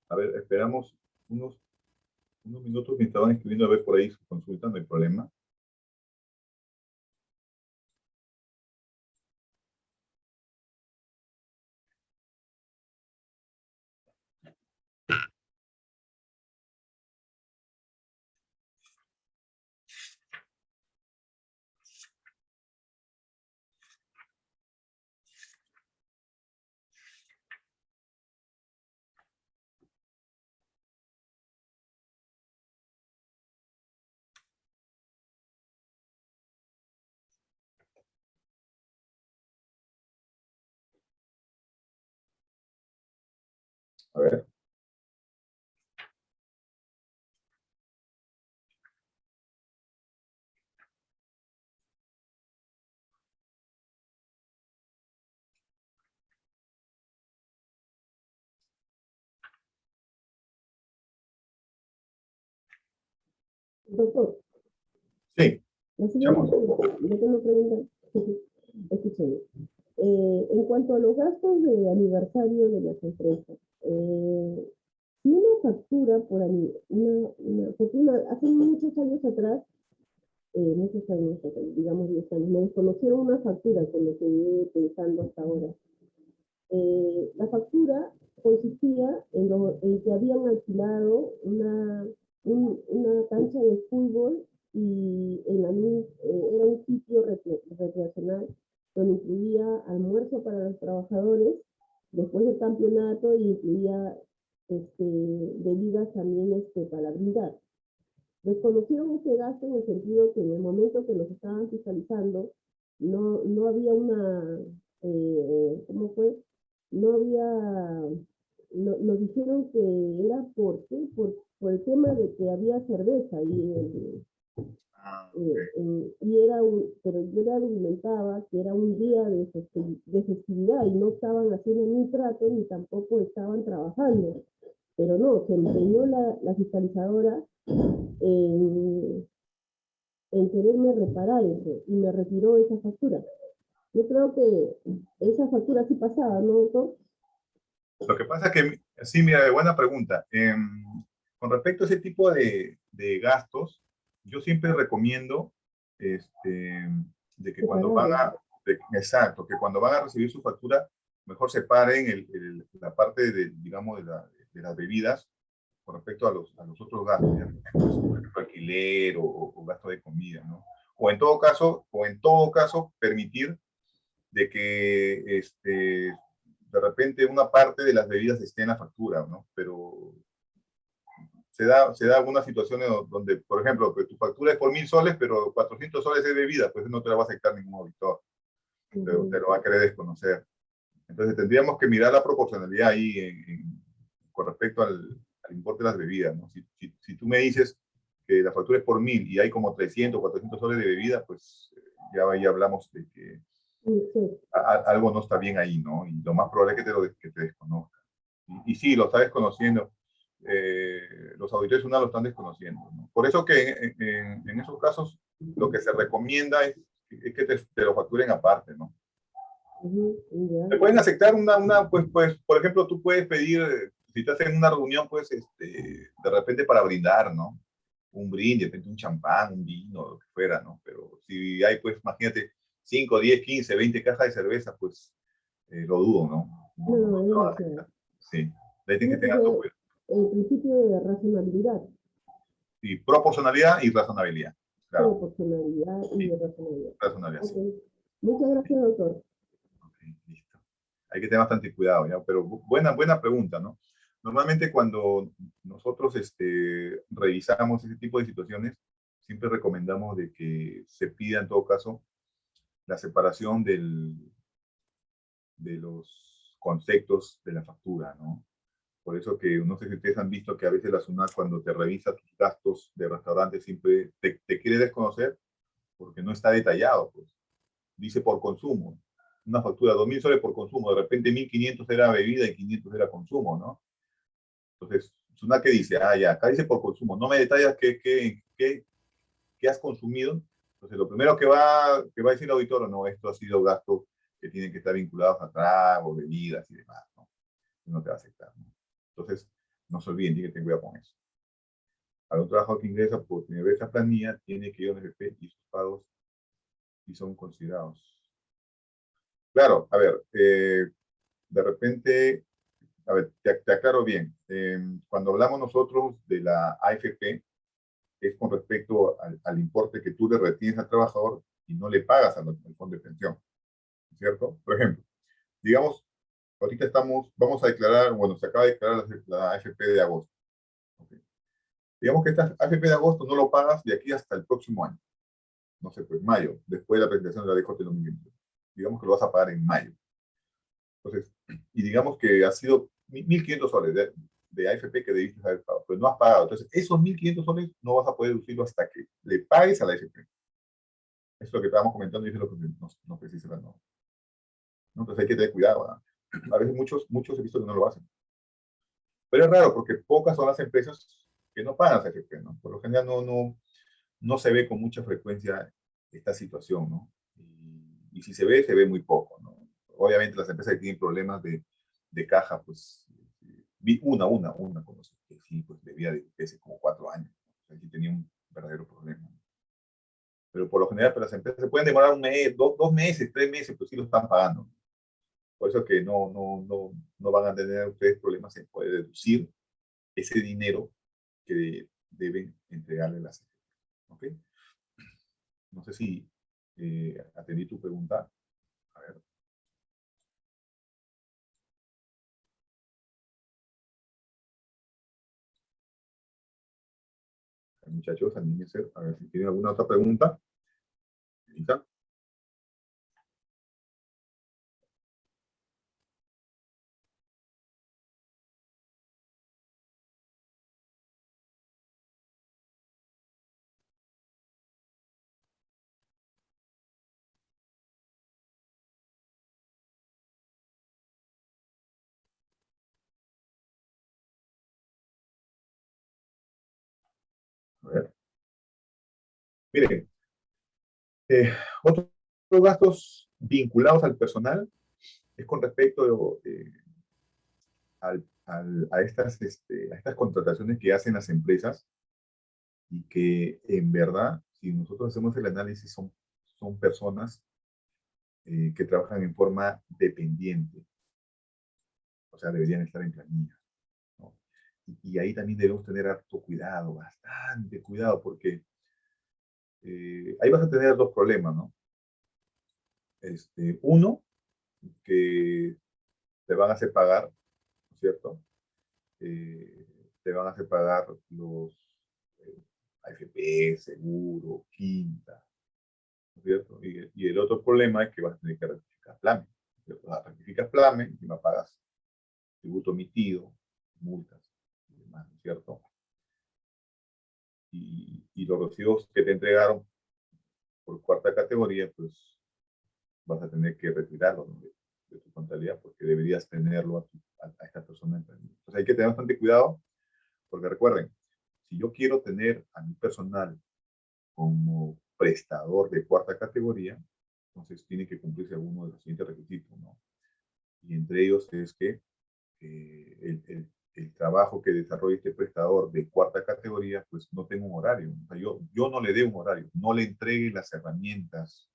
A ver, esperamos unos minutos que estaban escribiendo a ver por ahí su consulta, no hay problema. A ver. Doctor, Sí, la siguiente escuchamos. pregunta, yo tengo pregunta, escúcheme. En cuanto a los gastos de aniversario de las empresas, si una factura por porque hace muchos años atrás, digamos 10 años, me desconocieron una factura con lo que llevo pensando hasta ahora. La factura consistía en que habían alquilado una cancha de fútbol y era un sitio recreacional donde incluía almuerzo para los trabajadores después del campeonato y incluía bebidas también para brindar. Desconocieron ese gasto en el sentido que en el momento que nos estaban fiscalizando no había ¿cómo fue? No había, nos dijeron que era por el tema de que había cerveza y pero yo le argumentaba que era un día de festividad y no estaban haciendo ni trato ni tampoco estaban trabajando. Pero no, se empeñó la fiscalizadora en quererme reparar eso y me retiró esa factura. Yo creo que esa factura sí pasaba, ¿no, doctor? Lo que pasa es que, sí, mira, buena pregunta. Con respecto a ese tipo de gastos, yo siempre recomiendo de que cuando van a, exacto, que cuando van a recibir su factura, mejor separen la parte de, digamos, de las bebidas con respecto a los otros gastos, ¿ya? Por ejemplo, alquiler o gasto de comida, ¿no? O en todo caso, permitir de que de repente una parte de las bebidas esté en la factura, ¿no? Pero se da algunas situaciones donde, por ejemplo, que tu factura es por 1.000 soles, pero 400 soles de bebida, pues no te la va a aceptar ningún auditor. Te lo va a querer desconocer. Entonces tendríamos que mirar la proporcionalidad ahí con respecto al importe de las bebidas, ¿no? Si tú me dices que la factura es por 1.000 y hay como 300, 400 soles de bebida, pues ya ahí hablamos de que algo no está bien ahí, ¿no? Y lo más probable es que te desconozca. Y sí, lo está desconociendo. Los auditores una lo están desconociendo, ¿no? Por eso que en esos casos lo que se recomienda es que te lo facturen aparte, ¿no? Te pueden aceptar pues, por ejemplo, tú puedes pedir, si estás en una reunión, pues, de repente para brindar, ¿no? Un brindis, de repente un champán, un vino, lo que fuera, ¿no? Pero si hay, pues, imagínate, 5, 10, 15, 20 cajas de cerveza, pues, lo dudo, ¿no? No, sí, ahí tienes que tener tu cuidado. El principio de razonabilidad. Y proporcionalidad y razonabilidad. Claro. Proporcionalidad y Sí. razonabilidad. Razonabilidad. Okay. Muchas gracias, doctor. Okay, listo. Hay que tener bastante cuidado, ¿ya? Pero buena pregunta, ¿no? Normalmente cuando nosotros revisamos ese tipo de situaciones, siempre recomendamos de que se pida en todo caso la separación de los conceptos de la factura, ¿no? Por eso que no sé si ustedes han visto que a veces la SUNAT cuando te revisa tus gastos de restaurante siempre te quiere desconocer porque no está detallado, pues. Dice por consumo. Una factura de 2.000 soles por consumo, de repente 1.500 era bebida y 500 era consumo, ¿no? Entonces, SUNAT que dice, ya, acá dice por consumo, no me detallas qué has consumido. Entonces, lo primero que va a decir el auditor, no, esto ha sido gastos que tienen que estar vinculados a trago, bebidas y demás, ¿no? No te va a aceptar, ¿no? Entonces, no se olviden, tienen que tener cuidado con eso. Para un trabajador que ingresa por tener esa planilla, tiene que ir a un FP y sus pagos sí son considerados. Claro, a ver, de repente, a ver, te aclaro bien. Cuando hablamos nosotros de la AFP, es con respecto al importe que tú le retienes al trabajador y no le pagas al fondo de pensión, ¿cierto? Por ejemplo, digamos, ahorita vamos a declarar, bueno, se acaba de declarar la AFP de agosto. ¿Okay? Digamos que esta AFP de agosto no lo pagas de aquí hasta el próximo año. No sé, pues mayo, después de la presentación de la DJ de 2021. Digamos que lo vas a pagar en mayo. Entonces, y digamos que ha sido 1.500 soles de AFP que debiste haber pagado, pues no has pagado. Entonces, esos 1.500 soles no vas a poder deducirlo hasta que le pagues a la AFP. Eso es lo que estábamos comentando y eso es lo que nos precisa la norma, ¿no? Entonces hay que tener cuidado, ¿verdad? A veces muchos he visto que no lo hacen. Pero es raro porque pocas son las empresas que no pagan AFP, ¿no? Por lo general no se ve con mucha frecuencia esta situación, ¿no? Y si se ve muy poco, ¿no? Obviamente las empresas que tienen problemas de caja, pues vi una conocí, que sí, pues debía de hace como 4 años, ¿no? Aquí tenía un verdadero problema. Pero por lo general, pues, las empresas se pueden demorar un mes, 2 meses, 3 meses, pues sí lo están pagando. Por eso que no van a tener ustedes problemas en poder deducir ese dinero que deben entregarle a las empresas. ¿Ok? No sé si atendí tu pregunta. A ver. Muchachos, anímense. A ver si tienen alguna otra pregunta. ¿Lista? A ver. Miren, otros gastos vinculados al personal es con respecto a estas contrataciones que hacen las empresas y que en verdad, si nosotros hacemos el análisis, son personas que trabajan en forma dependiente, o sea, deberían estar en planilla, ¿no? Y ahí también debemos tener harto cuidado, bastante cuidado, porque ahí vas a tener dos problemas, ¿no? Uno, que te van a hacer pagar, ¿no es cierto? Te van a hacer pagar los AFP, seguro, quinta, ¿no es cierto? Y el otro problema es que vas a tener que rectificar planes, ¿cierto? Rectificas planes, encima pagas tributo omitido, multas y demás, ¿no es cierto? Y los recibos que te entregaron por cuarta categoría, pues vas a tener que retirarlo, ¿no? de tu contabilidad porque deberías tenerlo a esta persona. Entonces hay que tener bastante cuidado porque recuerden, si yo quiero tener a mi personal como prestador de cuarta categoría, entonces tiene que cumplirse alguno de los siguientes requisitos, ¿no? Y entre ellos es que el trabajo que desarrolle este prestador de cuarta categoría, pues no tenga un horario. O sea, yo no le dé un horario, no le entregue las herramientas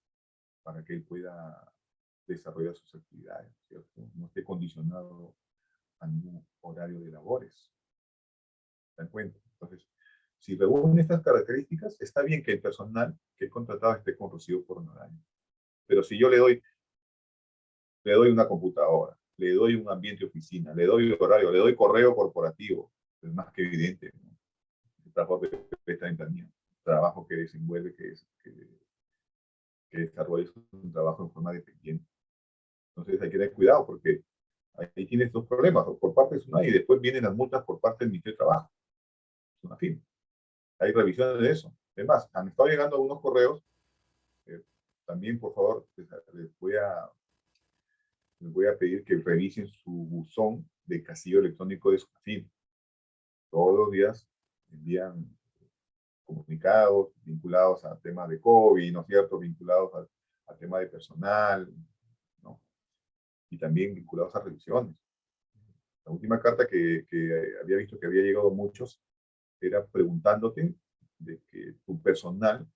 para que él pueda desarrollar sus actividades, ¿cierto? No esté condicionado a ningún horario de labores. ¿Se dan cuenta? Entonces, si reúne estas características, está bien que el personal que he contratado esté con recibo por honorario. Pero si yo le doy una computadora, le doy un ambiente de oficina, le doy horario, le doy correo corporativo, es más que evidente, ¿no? El trabajo que está en planilla, el trabajo que desenvuelve, que desarrolla es un trabajo en forma dependiente. Entonces hay que tener cuidado porque ahí tienes dos problemas, por parte de SUNAT y después vienen las multas por parte del Ministerio de Trabajo. Es una firma. Hay revisiones de eso. Además, han estado llegando algunos correos. También, por favor, les voy a pedir que revisen su buzón de casillero electrónico de SUNAFIN. Todos los días envían comunicados vinculados a temas de COVID, ¿no es cierto? Vinculados al tema de personal, ¿no? Y también vinculados a revisiones. La última carta que había visto que había llegado a muchos era preguntándote de que tu personal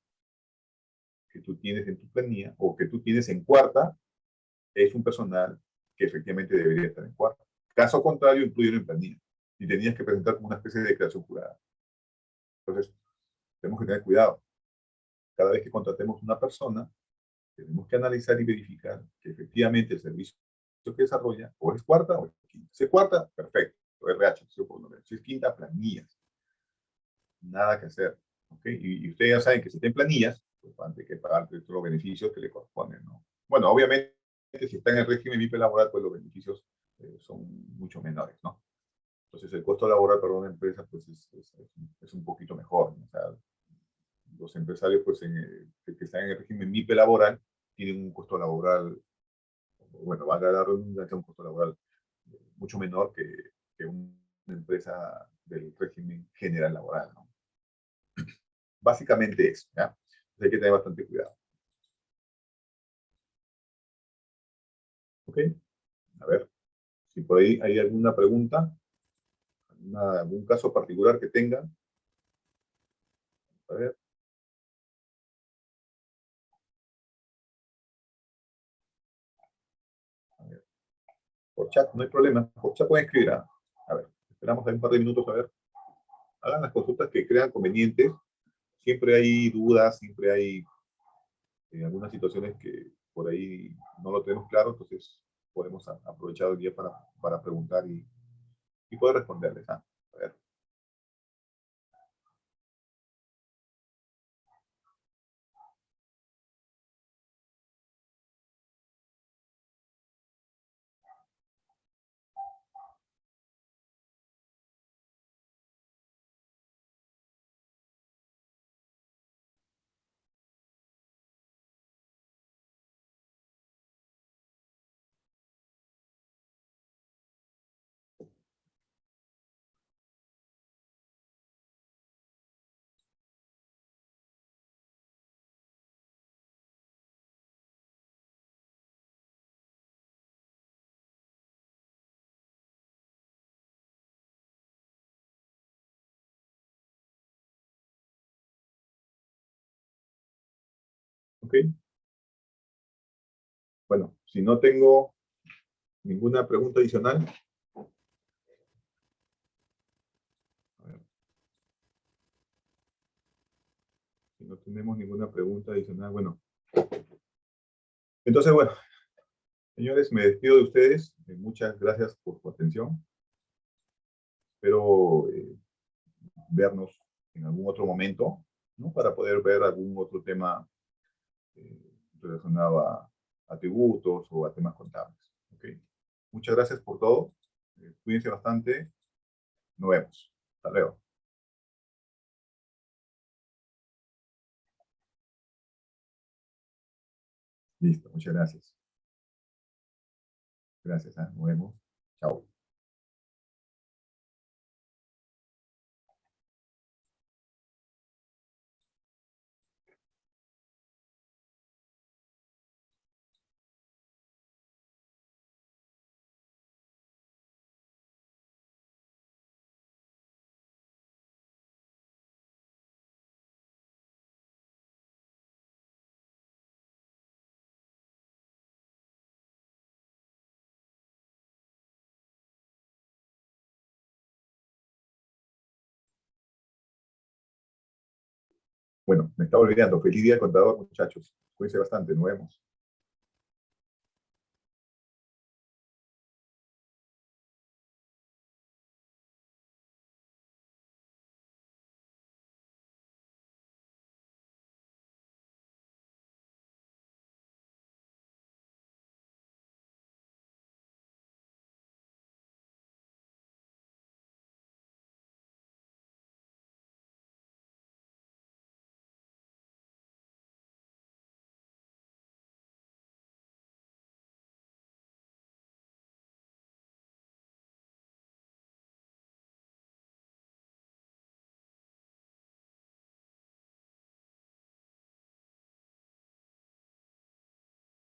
que tú tienes en tu planilla o que tú tienes en cuarta es un personal que efectivamente debería estar en cuarta. Caso contrario, incluirlo en planilla. Y tenías que presentar como una especie de declaración jurada. Entonces, tenemos que tener cuidado. Cada vez que contratemos una persona, tenemos que analizar y verificar que efectivamente el servicio que desarrolla o es cuarta o es quinta. Si es cuarta, perfecto. RH, si es quinta, planillas. Nada que hacer. ¿Okay? Y ustedes ya saben que si está en planillas, pues van a tener que pagar todos los beneficios que le corresponden, ¿no? Bueno, obviamente, si está en el régimen MIPE laboral, pues los beneficios son mucho menores, ¿no? Entonces el costo laboral para una empresa pues es un poquito mejor, ¿no? O sea, los empresarios pues que están en el régimen MIPE laboral tienen un costo laboral, bueno, valga la redundancia, un costo laboral mucho menor que una empresa del régimen general laboral, ¿no? Básicamente eso, ¿ya? Entonces hay que tener bastante cuidado. ¿Ok? A ver, si por ahí hay alguna pregunta, algún caso particular que tengan. A ver. A ver. Por chat, no hay problema. Por chat pueden escribir. A ver, esperamos ahí un par de minutos a ver. Hagan las consultas que crean convenientes. Siempre hay dudas, siempre hay algunas situaciones que por ahí no lo tenemos claro, entonces podemos aprovechar el día para preguntar y poder responderles. A ver. Ok. Bueno, si no tengo ninguna pregunta adicional. A ver. Si no tenemos ninguna pregunta adicional, bueno. Entonces, bueno, señores, me despido de ustedes. Muchas gracias por su atención. Espero vernos en algún otro momento, ¿no? Para poder ver algún otro tema relacionado a tributos o a temas contables. ¿Okay? Muchas gracias por todo. Cuídense bastante. Nos vemos. Hasta luego. Listo, muchas gracias. Gracias, nos vemos. Chao. Bueno, me estaba olvidando. Feliz día, contador, muchachos. Cuídense bastante. Nos vemos.